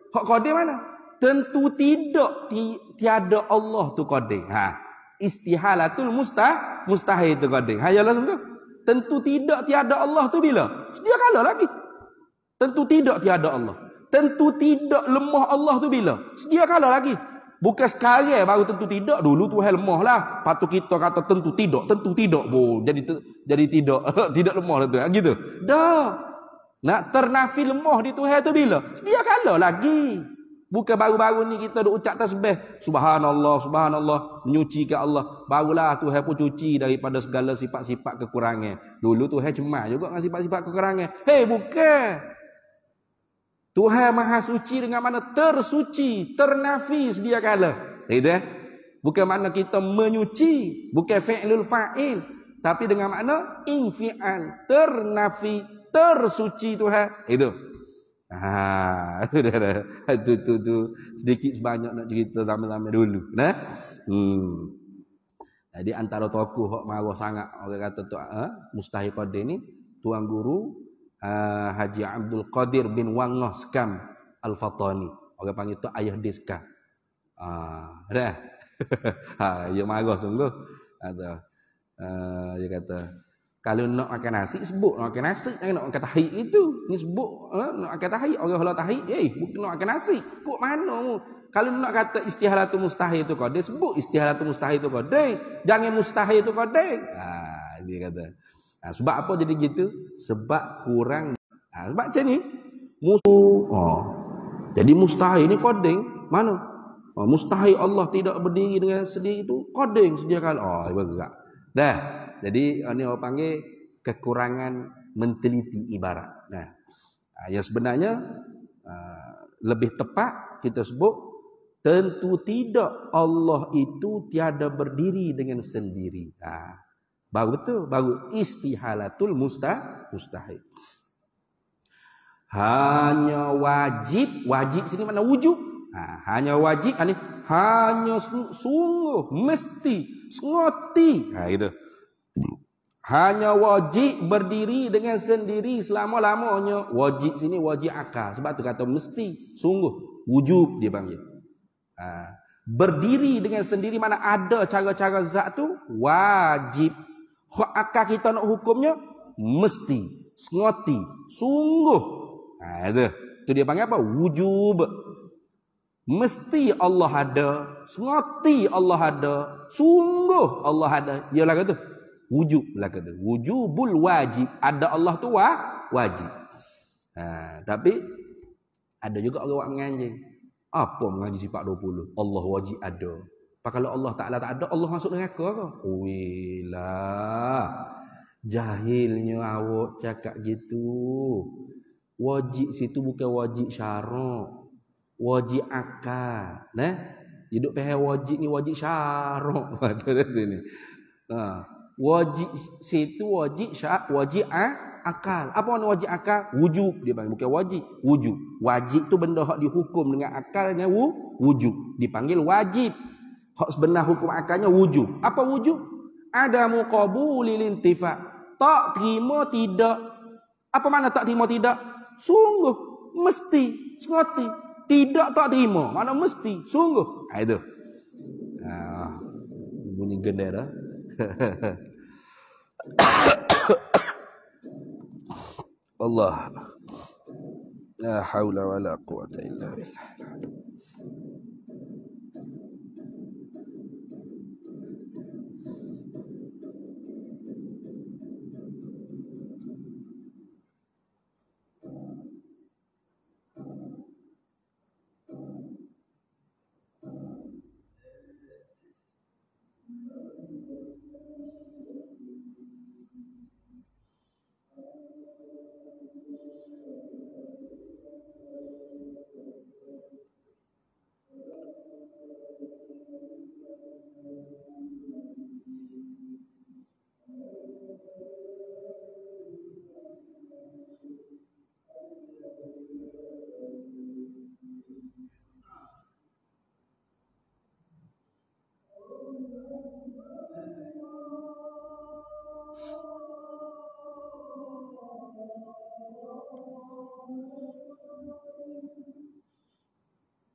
hak qadim mana? Tentu tidak tiada Allah tu qadim. Istihalatul mustahil tu qadim. Yalah tentu. Tentu tidak tiada Allah tu bila? Sedia kala lagi. Tentu tidak tiada Allah. Tentu tidak lemah Allah tu bila? Sedia kala lagi. Bukan sekarang baru tentu tidak. Dulu Tuhan lemah lah. Lepas tu kita kata tentu tidak. Tentu tidak. Jadi tidak. Tidak lemah lah tu. Gitu. Dah. Nak ternafi lemah di Tuhan tu bila? Sedia kala lagi. Bukan baru-baru ni kita duk ucap tasbih. Subhanallah, subhanallah. Menyucikan Allah. Barulah Tuhan pun cuci daripada segala sifat-sifat kekurangan. Dulu Tuhan cemar juga dengan sifat-sifat kekurangan. Hei, bukan. Tuhan maha suci dengan mana? Tersuci. Ternafi sedia kala. Gitu. Bukan makna kita menyuci. Bukan fi'lul fa'il. Tapi dengan makna infi'al. Ternafi. Tersuci Tuhan. Itu. Tu sedikit sebanyak nak cerita sama-sama dulu. Nah. Jadi antara tokoh hok marah sangat orang kata tu mustahil qadim ni tuan guru Haji Abdul Qadir bin Wangah Skam Al-Fatani. Orang panggil tu ayah dia Skam. Dah. Dia marah sungguh. Dia kata kalau nak makan nasi, sebut nak makan nasi. Jangan nak makan tahi itu. Ni sebut nak makan tahi. Orang halau tahi. Bukan nak makan nasi. Kok mana mu? Kalau nak kata istihalatul mustahil itu qadim, sebut istihalatul mustahil itu qadim. Jangan mustahil itu qadim. Dia kata. Sebab apa jadi gitu? Sebab kurang. Sebab macam ni. Jadi mustahil ni qadim. Mana? Mustahil Allah tidak berdiri dengan sendiri itu qadim sedia kala. Bergerak. Dah. Jadi ini orang panggil kekurangan menteliti ibarat. Yang sebenarnya lebih tepat kita sebut tentu tidak Allah itu tiada berdiri dengan sendiri. Baru betul, baru istihalatul mustahil. Hanya wajib sini mana wujud. Hanya wajib ini hanya sungguh mesti ngoti. Gitu. Hanya wajib berdiri dengan sendiri selama-lamanya. Wajib sini wajib akal. Sebab tu kata mesti, sungguh, wujub dia panggil. Berdiri dengan sendiri mana ada cara-cara zat tu wajib. Hak akal kita nak hukumnya mesti, ngoti, sungguh. Itu dia panggil apa? Wujub. Mesti Allah ada, ngoti Allah ada, sungguh Allah ada. Ialah kata wujub lah kata. Wujubul wajib. Ada Allah tu wajib. Tapi ada juga orang menganjing. Apa mengaji sifat 20? Allah wajib ada. Kalau Allah Ta'ala tak ada, Allah masuk neraka ke? Wilah. Jahilnya awak cakap gitu. Wajib situ bukan wajib syarak. Wajib akal. Hidup pihak wajib ni wajib syarak. Wajib situ wajib syarat, wajib akal. Apa makna wajib akal? Wujub dia panggil, bukan wajib, wujub. Wajib tu benda hak dihukum dengan akal dengan wujub. Dipanggil wajib. Hak sebenar hukum akalnya wujub. Apa wujub? Ada muqabulil intifa. Tak terima tidak. Apa makna tak terima tidak? Sungguh, mesti, ngoti. Tidak tak terima. Mana mesti, sungguh. Itu. Bunyi gendera. Allah. La haula wala quwata illa billah.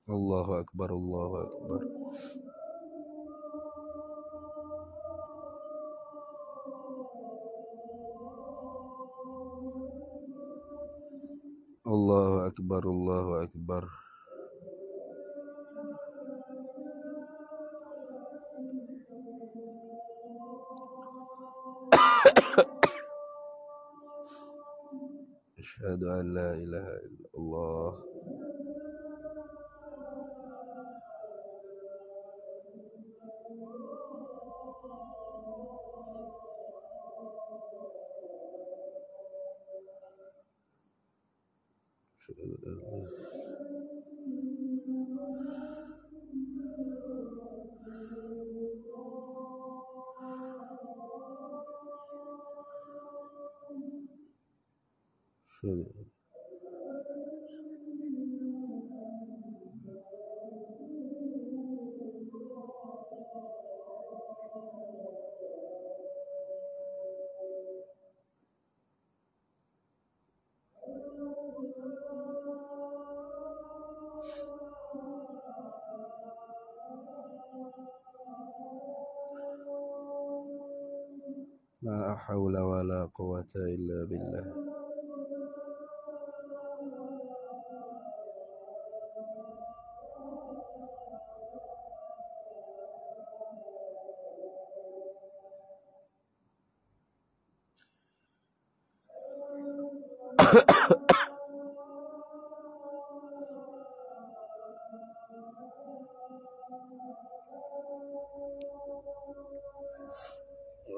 Allahu Akbar, Allahu Akbar. Allahu Akbar, Allahu Akbar. Asyhadu an la ilaha illallah. La haula wa la quwata illa billah.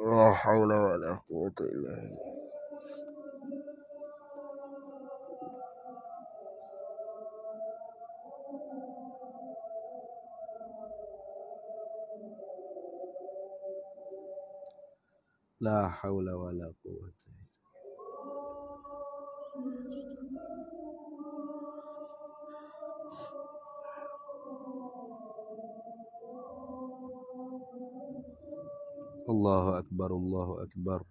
La haula wa la quwata illa billah. La haula wa la quwata. Allahu Akbar, Allahu Akbar.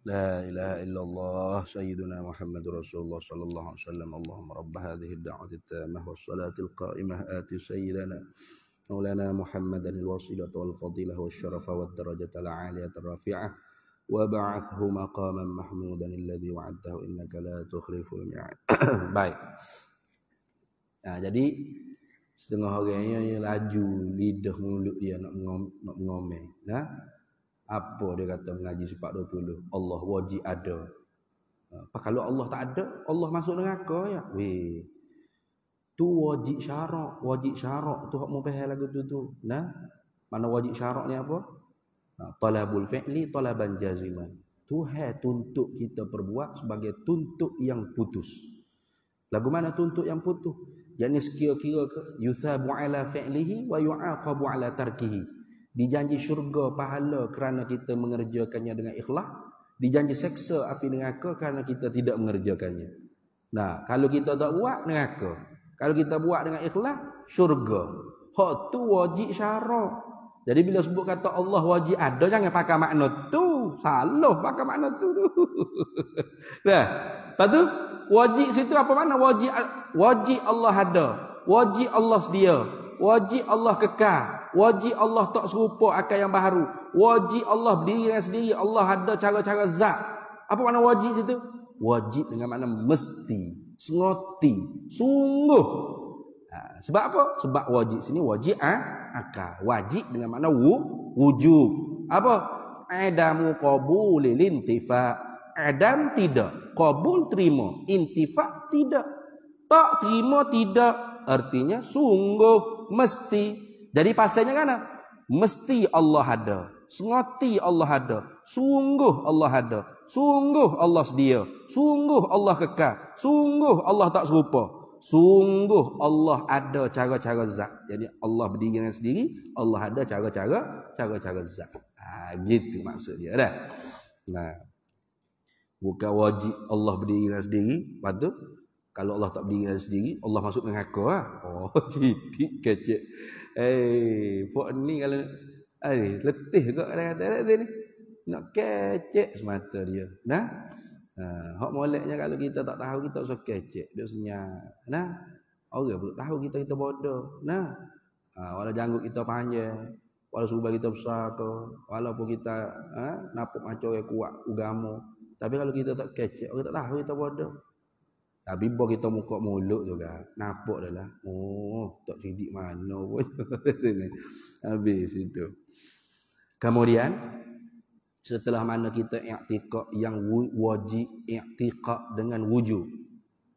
La ilaha illallah sayyiduna Muhammadur Rasulullah sallallahu alaihi wasallam. Allahumma rabb hadhihi ad-da'wati at-tammah was-salati al-qa'imah ati sayyidana maulana Muhammadan al-wasilata wal-fadilah wasyarafa wad-darajata al-'aliyata ar-rafi'ah wa ba'athhu maqaman mahmudan alladhi wa'adtahu innaka la tukhliful mi'ad. Baik. Nah, jadi setengah orangnya laju lidah mulut dia nak ngomel. Nah, apa dia kata mengaji sifat 20? Allah wajib ada. Apa kalau Allah tak ada, Allah masuk neraka ya? Weh. Tu wajib syarak tu hak mu faham lagu tu. Nah, mana wajib syarak ni apa? Talabul fi'li talaban jaziman. Tuhan tuntut kita perbuat sebagai tuntut yang putus. Lagu mana tuntut yang putus? Yakni sekira-kira yusabu ala fi'lihi wa yu'aqabu ala tarkihi. Dijanji syurga pahala kerana kita mengerjakannya dengan ikhlas, dijanji seksa api neraka kerana kita tidak mengerjakannya. Nah, kalau kita tak buat neraka, kalau kita buat dengan ikhlas syurga. Hak tu wajib syarak. Jadi bila sebut kata Allah wajib ada, jangan pakai makna tu, salah pakai makna tu. Nah, lepas tu wajib situ apa makna wajib? Wajib Allah ada, wajib Allah sedia, wajib Allah kekal, wajib Allah tak serupa akan yang baru, wajib Allah berdiri dengan sendiri, Allah ada cara-cara zat. Apa makna wajib situ? Wajib dengan makna mesti, sengoti, sungguh. Sebab apa? Sebab wajib sini wajib akal. Wajib dengan makna wujub. Apa? Adamu qabulil intifa. Adam tidak, qabul terima, intifa tidak. Tak terima tidak, artinya sungguh, mesti. Jadi pasalnya kan? Mesti Allah ada, sengoti Allah ada, sungguh Allah ada, sungguh Allah sedia, sungguh Allah kekal, sungguh Allah tak serupa, sungguh Allah ada cara-cara zat. Jadi Allah berdiri dengan sendiri, Allah ada cara-cara zat. Gitu maksud dia dah. Nah, bukan wajib Allah berdiri dengan sendiri, lepas tu Kalau Allah tak berdiri sendiri, Allah masuk neraka lah. Oh, cidik kecek. Pok ni kalau letih kok kadang-kadang ni. Nak kecek semata dia. Nah. Hak moleknya kalau kita tak tahu, kita usah kecek, dia senyap. Nah. Orang pun tak tahu kita bodoh. Nah. Walau janggut kita panjang, walau subah kita besar ke, walaupun kita nampak macam orang kuat agama, tapi kalau kita tak kecek, orang tak tahu kita bodoh. Tapi bila kita muka mulut juga, nampak dah lah. Oh, tak cerdik mana pun. Habis itu. Kemudian, setelah mana kita i'tiqad yang wajib i'tiqad dengan wujud.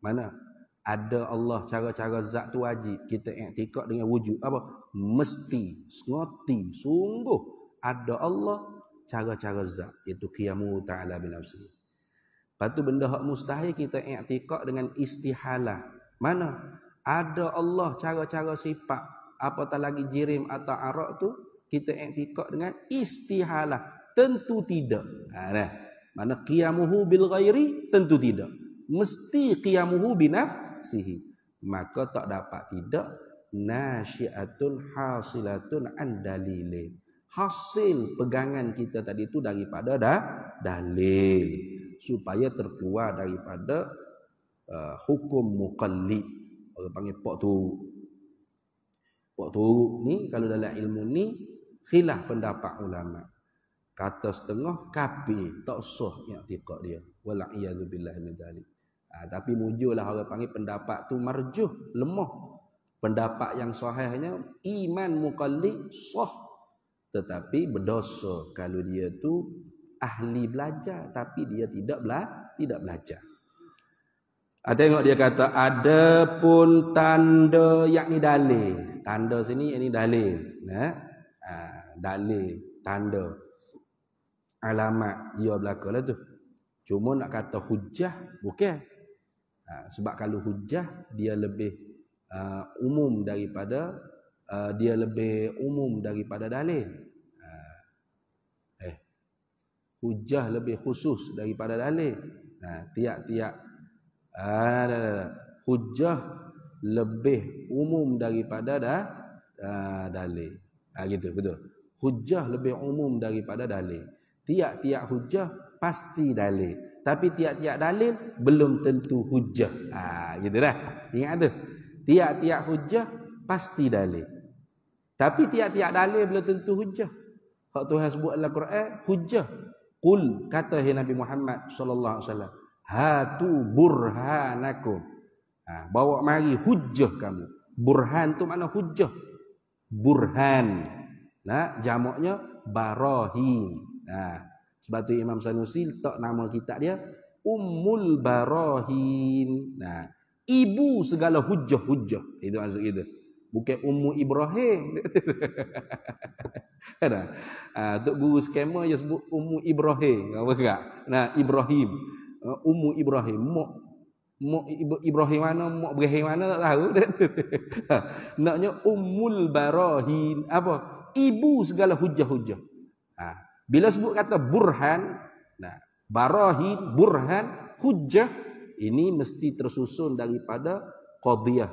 Mana? Ada Allah, cara-cara zat tu wajib. Kita i'tiqad dengan wujud. Apa? Mesti, ngoti, sungguh ada Allah, cara-cara zat. Iaitu qiyamu ta'ala binafsihi. Lepas tu benda hak mustahil kita i'tiqad dengan istihalah. Mana? Ada Allah cara-cara sifat. Apatah lagi jirim atau arak tu, kita i'tiqad dengan istihalah. Tentu tidak. Mana qiyamuhu bil ghairi? Tentu tidak. Mesti qiyamuhu binafsihi. Maka tak dapat tidak. Nasyiatul hasilatun an dalilin. Hasil pegangan kita tadi itu daripada dalil. Supaya terkeluar daripada hukum muqallid. Orang panggil pok turuk. Pok turuk ni kalau dalam ilmu ni khilaf pendapat ulama. Kata setengah kafir, tak sah i'tiqad dia. Wala iyadzu billahi min zalik. Tapi mujurlah orang panggil pendapat tu marjuh, lemah. Pendapat yang sahihnya iman muqallid sah. Tetapi berdosa kalau dia tu ahli belajar tapi dia tidak belajar. Tengok dia kata adapun tanda yakni dalil. Tanda sini ini dalil, dalil, tanda. Alamat dia belakalah tu. Cuma nak kata hujjah bukan. Sebab kalau hujjah dia lebih umum daripada dalil. Hujjah lebih khusus daripada dalil. Tiap-tiap hujjah lebih umum daripada dalil. Gitu, betul. Hujjah lebih umum daripada dalil. Tiap-tiap hujjah pasti dalil. Tapi tiap-tiap dalil belum tentu hujjah. Gitu dah. Ingat tu. Tiap-tiap hujjah pasti dalil. Tapi tiap-tiap dalil belum tentu hujjah. Hak Tuhan sebut dalam Quran hujjah. Qul kata Nabi Muhammad sallallahu alaihi wasallam, hatu burhanakum. Bawa mari hujjah kamu. Burhan tu makna hujjah. Burhan. Jamaknya barahin. Sebab tu Imam Sanusi letak nama kitab dia Ummul Barahin. Ibu segala hujjah-hujjah. Itu maksud kita. Bukan Ummu Ibrahim. Tok guru skema dia sebut Ummu Ibrahim. Apa tak? Ibrahim. Ummu Ibrahim. Mak Ibrahim mana, mak Ibrahim mana tak tahu. Naknya Ummul Barahin. Apa? Ibu segala hujjah-hujjah. Bila sebut kata burhan, barahin, burhan, hujjah, ini mesti tersusun daripada qadiyah.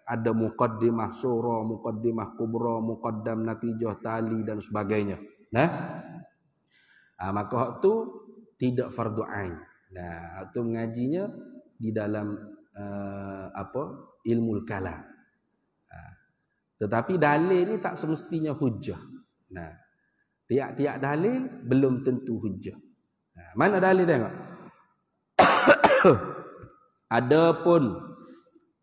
Ada muqaddimah surah, muqaddimah kubra, muqaddam natijah tali dan sebagainya. Maka hak tu tidak fardu ain. Hak tu mengajinya di dalam ilmu kalam. Tetapi dalil ni tak semestinya hujjah. Tiap-tiap dalil belum tentu hujjah. Mana dalil tengok? Adapun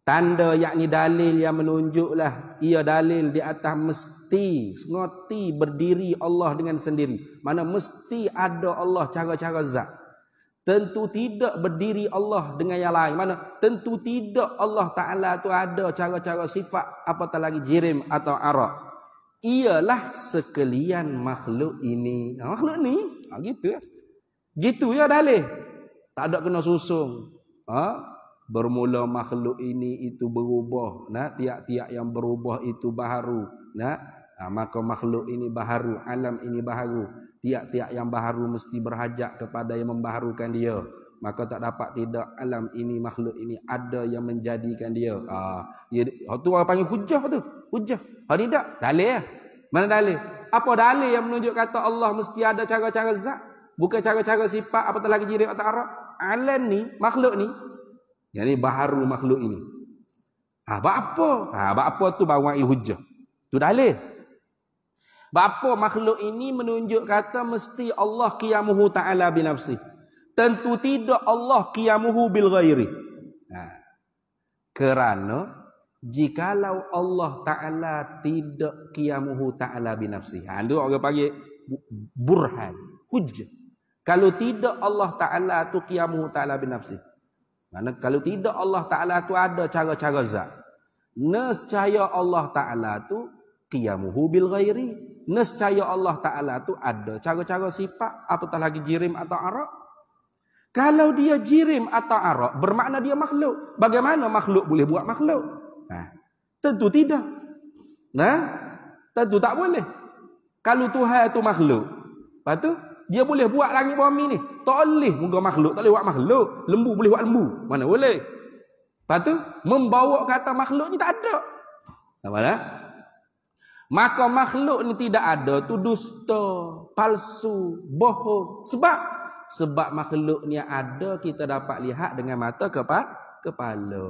tanda yakni dalil yang menunjuklah ia dalil di atas mesti ngoti berdiri Allah dengan sendiri. Mana mesti ada Allah cara-cara zat. Tentu tidak berdiri Allah dengan yang lain. Mana tentu tidak Allah Ta'ala tu ada cara-cara sifat apatah lagi jirim atau arak. Ialah sekalian makhluk ini. Makhluk ni gitu ya. Gitu ya dalil. Tak ada kena susung. Bermula makhluk ini itu berubah. Tiap-tiap yang berubah itu baharu. Maka makhluk ini baharu, alam ini baharu. Tiap-tiap yang baharu mesti berhajat kepada yang membaharukan dia. maka tak dapat tidak alam ini, makhluk ini ada yang menjadikan dia. Tu orang panggil hujah tu. Hujah. Hari tak dalil lah. Mana dalil? Apa dalil yang menunjuk kata Allah mesti ada cara-cara zat? Bukan cara-cara sifat apatah lagi jirim atau arab. Alam ni, makhluk ni. Yang ni baharu makhluk ini. Apa? Apa tu bawai hujah. Tu dalil. Apa makhluk ini menunjuk kata mesti Allah qiyamuhu ta'ala binafsih. Tentu tidak Allah qiyamuhu bil ghairi. Kerana jikalau Allah Ta'ala tidak qiyamuhu ta'ala binafsih. Itu orang panggil burhan, hujjah. Kalau tidak Allah Ta'ala tu qiyamuhu ta'ala binafsih. Mana kalau tidak Allah Ta'ala tu ada cara-cara zat. Nescaya Allah Ta'ala tu qiyamuhu bil ghairi. Nescaya Allah Ta'ala tu ada cara-cara sifat, apatah lagi jirim atau arak. Kalau dia jirim atau arak, bermakna dia makhluk. Bagaimana makhluk boleh buat makhluk? Tentu tidak. Tentu tak boleh. Kalau Tuhan itu makhluk, lepas tu dia boleh buat langit bumi ni. Tak boleh muka makhluk, tak boleh buat makhluk. Lembu boleh buat lembu. Mana boleh? Lepas tu membawa kata makhluk ni tak ada. Apa dah? Maka makhluk ni tidak ada tu dusta, palsu, bohong. Sebab makhluk ni ada kita dapat lihat dengan mata kepala.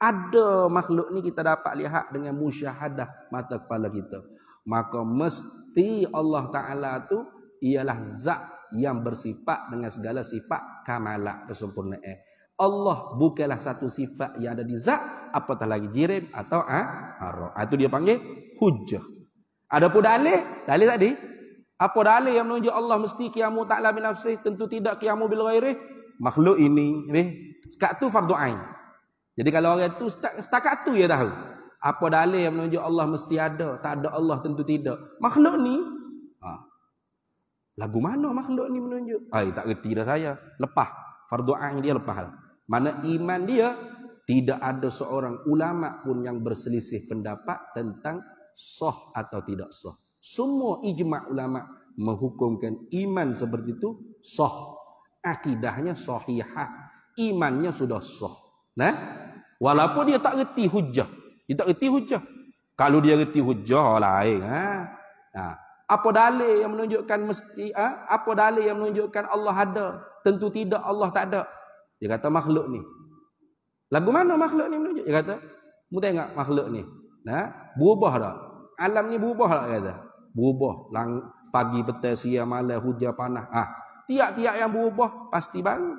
Ada makhluk ni kita dapat lihat dengan musyahadah mata kepala kita. Maka mesti Allah Ta'ala tu ialah zat yang bersifat dengan segala sifat kamalah, kesempurnaan. Allah bukanlah satu sifat yang ada di zat, apatah lagi jirim atau arah. Itu dia panggil hujjah. Adapun dalil tadi, apa dalil yang menunjuk Allah mesti qiyamu ta'ala bin nafsih, tentu tidak qiyamu bil ghairi. Makhluk ini, sekat tu fardu ain. Jadi kalau orang tu setakat tu dia tahu. Apa dalil yang menunjuk Allah mesti ada, tak ada Allah tentu tidak. Makhluk ni, lagu mana makhluk ni menunjuk? Tak reti dah saya. Lepas fardu ain dia lepas. Mana iman dia tidak ada seorang ulama pun yang berselisih pendapat tentang sah atau tidak sah. Semua ijma' ulama menghukumkan iman seperti itu sah. Akidahnya sahihah. Imannya sudah sah. Walaupun dia tak reti hujjah. Dia tak reti hujjah. Kalau dia reti hujjah lain. Apa dalil yang menunjukkan mesti apa dalil yang menunjukkan Allah ada? Tentu tidak Allah tak ada. Dia kata makhluk ni. Lagu mana makhluk ni menunjuk? Dia kata, mu tengok makhluk ni. Berubah dah. Alam ni berubah tak kata? Berubah. Pagi, petang, siang, malam, hujan, panas. Tiap-tiap yang berubah pasti baru.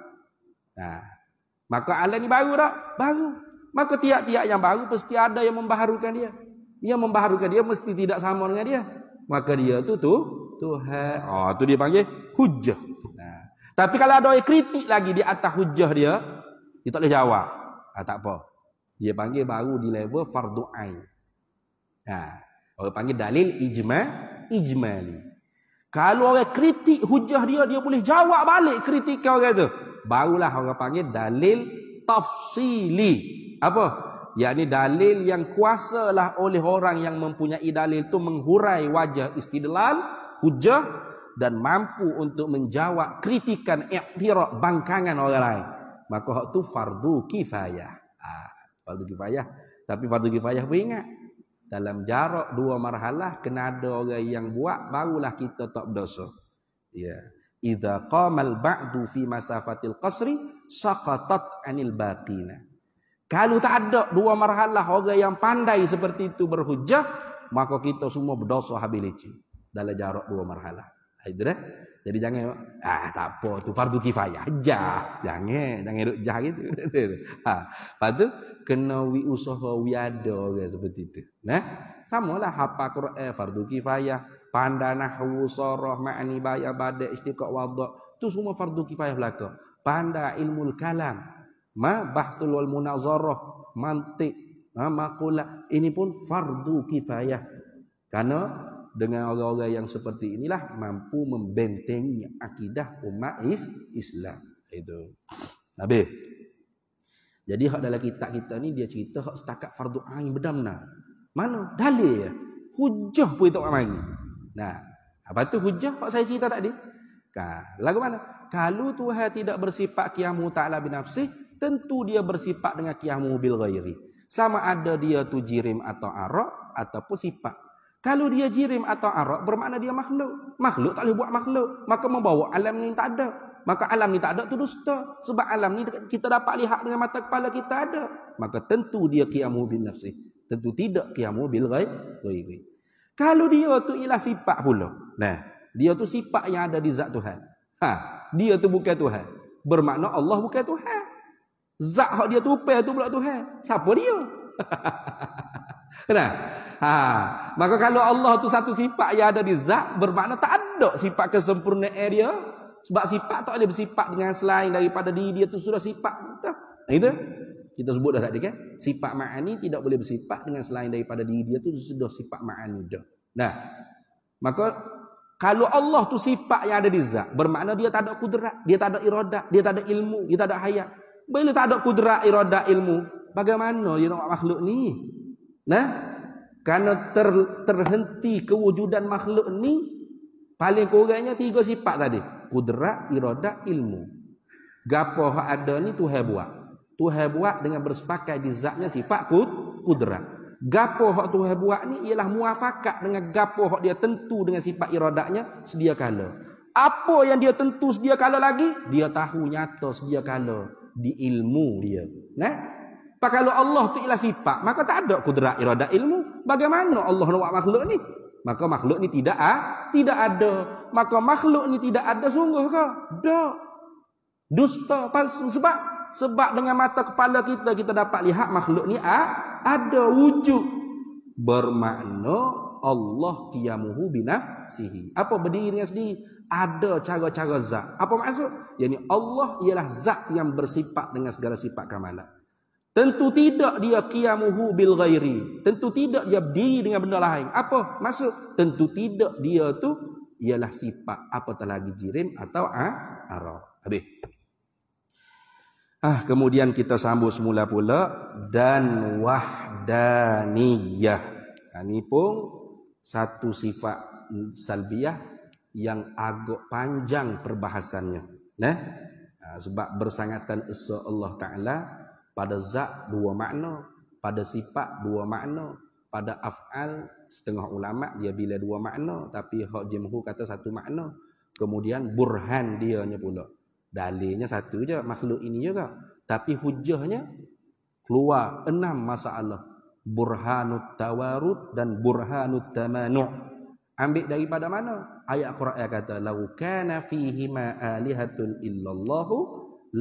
Maka alam ni baru tak? Baru. Maka tiap-tiap yang baru pasti ada yang membaharukan dia. Yang membaharukan dia mesti tidak sama dengan dia. Maka dia tu Tuhan. Tu dia panggil hujjah. Tapi kalau ada orang kritik lagi di atas hujjah dia tak boleh jawab. Tak apa. Dia panggil baru di level fardu ain. Orang panggil dalil ijmali. Kalau orang kritik hujjah dia boleh jawab balik kritikan orang tu. Barulah orang panggil dalil tafsili. Apa? Yakni dalil yang kuasalah oleh orang yang mempunyai dalil itu menghurai wajah istidlal, hujjah dan mampu untuk menjawab kritikan i'tirad bangkangan orang lain. Maka hak tu fardu kifayah. Fardu kifayah. Tapi fardu kifayah pun ingat, dalam jarak dua marhalah kena ada orang yang buat barulah kita tak berdosa. Idza qamal ba'du fi masafatil qasri saqatat 'anil baqina. Kalau tak ada dua marhalah orang yang pandai seperti itu berhujjah, maka kita semua berdosa habis licin dalam jarak dua marhalah. Itu dah. Jadi jangan tak apa tu fardu kifayah aja. Jangan duk jah gitu. Lepas tu kena wi usaha wi ada orang seperti itu. Samalah hafal Quran fardu kifayah, pandai nahwu, sarah, ma'ani, bayar, bada, istiqa, wadha, tu semua fardu kifayah belaka. Pandai ilmu kalam, bahsul wal munazarah, mantiq, maqalah, ini pun fardu kifayah. Karena dengan orang-orang yang seperti inilah mampu membentengi akidah umat Islam. Itu. Habis. Jadi hak dalam kitab kita ni dia cerita hak setakat fardu ain benar-benar. Mana? Dalil. Hujjah pun tak mari. Apa tu hujjah hak saya cerita tadi? Lagu mana? Kalau Tuhan tidak bersifat qiyamu ta'ala binafsih, tentu dia bersifat dengan qiyamu bil ghairi. Sama ada dia tu jirim atau arak ataupun sifat. Kalau dia jirim atau arak bermakna dia makhluk. Makhluk tak boleh buat makhluk. Maka membawa alam ni tak ada. Maka alam ni tak ada tu dusta. Sebab alam ni kita dapat lihat dengan mata kepala kita ada. Maka tentu dia qiyamu bin nafsih. Tentu tidak qiyamu bil ghairi. Kalau dia tu ialah sifat pula. Nah, dia tu sifat yang ada di zat Tuhan. Dia tu bukan Tuhan. Bermakna Allah bukan Tuhan. Zat hak dia tu tu pula Tuhan. Siapa dia? Nah, maka kalau Allah tu satu sifat yang ada di zat, bermakna tak ada sifat kesempurnaan dia. Sebab sifat tak boleh bersifat dengan selain daripada diri dia tu sudah sifat. Itu kita sebut dah tadi kan? Sifat ma'ani tidak boleh bersifat dengan selain daripada diri dia tu sudah sifat ma'ani dah. Nah, maka kalau Allah tu sifat yang ada di zat, bermakna dia tak ada kudrat, dia tak ada iradat, dia tak ada ilmu, dia tak ada hayat. Bila tak ada kudrat, iradat, ilmu, bagaimana dia nak makhluk ni? Nah, kerana terhenti kewujudan makhluk ni, paling kurangnya 3 sifat tadi. Kudrat, iradat, ilmu. Gapo hak ada ni Tuhan buat. Tuhan buat dengan bersepakat di zatnya sifat kudrat. Gapo hak Tuhan buat ni ialah muafakat dengan gapo hak dia tentu dengan sifat iradatnya sedia kala. Apa yang dia tentu sedia kala lagi, dia tahu nyata sedia kala di ilmu dia. Nah, kalau Allah tu ialah sifat, maka tak ada kudrat, iradat, ilmu. Bagaimana Allah nak buat makhluk ni? Maka makhluk ni tidak ada. Maka makhluk ni tidak ada sungguh ke? Tak. Dusta, palsu. Sebab dengan mata kepala kita dapat lihat makhluk ni ada wujud. Bermakna Allah qiyamuhu binafsihi. Apa berdiri dengan sendiri? Ada cara-cara zat. Apa maksud? Yani Allah ialah zat yang bersifat dengan segala sifat kamalan. Tentu tidak dia qiyamuhu bil ghairi. Tentu tidak dia berdiri dengan benda lain. Apa maksud? Tentu tidak dia tu ialah sifat apatah lagi jirim atau ara. Habis. Kemudian kita sambung semula pula dan wahdaniyah. Ini pun satu sifat salbiyah yang agak panjang perbahasannya. Sebab bersangatan esa Allah Ta'ala pada zat 2 makna, pada sifat 2 makna, pada af'al setengah ulama dia bila 2 makna, tapi hak jumhur kata 1 makna. Kemudian burhan dianya pula. Dalilnya satu je, makhluk ini juga. Tapi hujahnya keluar 6 masalah. Burhanut tawarud dan burhanut tamanu'. Ambil daripada mana? Ayat Quran kata, "Lau kana fihima alihatun illallahu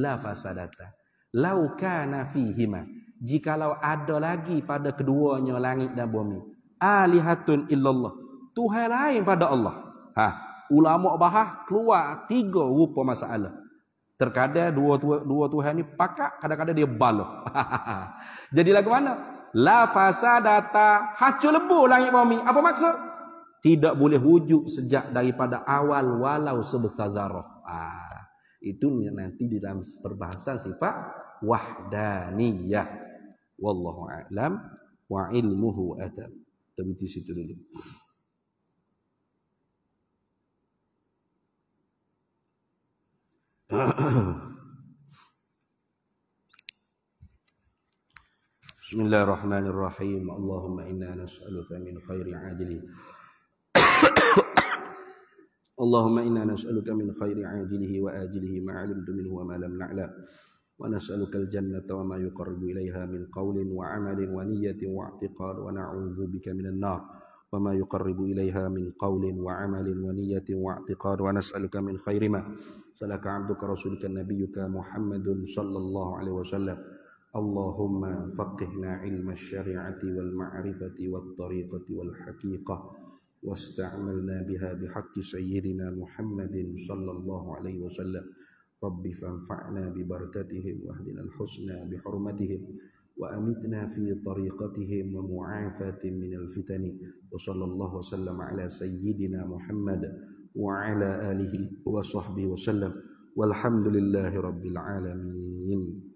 la fasadata." Lau kana fihima, jikalau ada lagi pada keduanya langit dan bumi, alihatun illallah, Tuhan lain pada Allah. Ulama bahas keluar 3 rupa masalah. Terkadang dua Tuhan ni pakat, kadang-kadang dia baloh. Jadi lagu mana? La fasadata, hancur lebur langit bumi. Apa maksud? Tidak boleh wujud sejak daripada awal walau sebesar zarah. Itu nanti di dalam perbahasan sifat wahdaniyah. Wallahu a'lam wa ilmuhu atam. Terhenti situ dulu. Bismillahirrahmanirrahim. Allahumma inna nas'aluka min khairi ajli. Allahumma inna nas'aluka min khairi ajlihi wa ajlihi ma 'alimtu minhu wa ma lam na'lam. Wa nas'aluka al-jannata wa ma yuqarribu ilayha min qawlin wa 'amalin wa niyyatin wa i'tiqad wa na'udzu bika minan nar wa ma yuqarribu ilayha min qawlin wa 'amalin wa niyyatin wa i'tiqad wa nas'aluka min khairi ma salaka 'abduka rasulika nabiyyuka Muhammadun sallallahu alaihi wasallam. Allahumma faqihna 'ilma asy-syari'ati wal ma'rifati wat tariqati wal haqiqah واستعملنا بها بحق سيدنا محمد صلى الله عليه وسلم. رب فانفعنا ببركتهم واهدنا الحسنى بحرمتهم وأمتنا في طريقتهم ومعافاة من الفتن وصلى الله وسلم على سيدنا محمد وعلى آله وصحبه وسلم والحمد لله رب العالمين.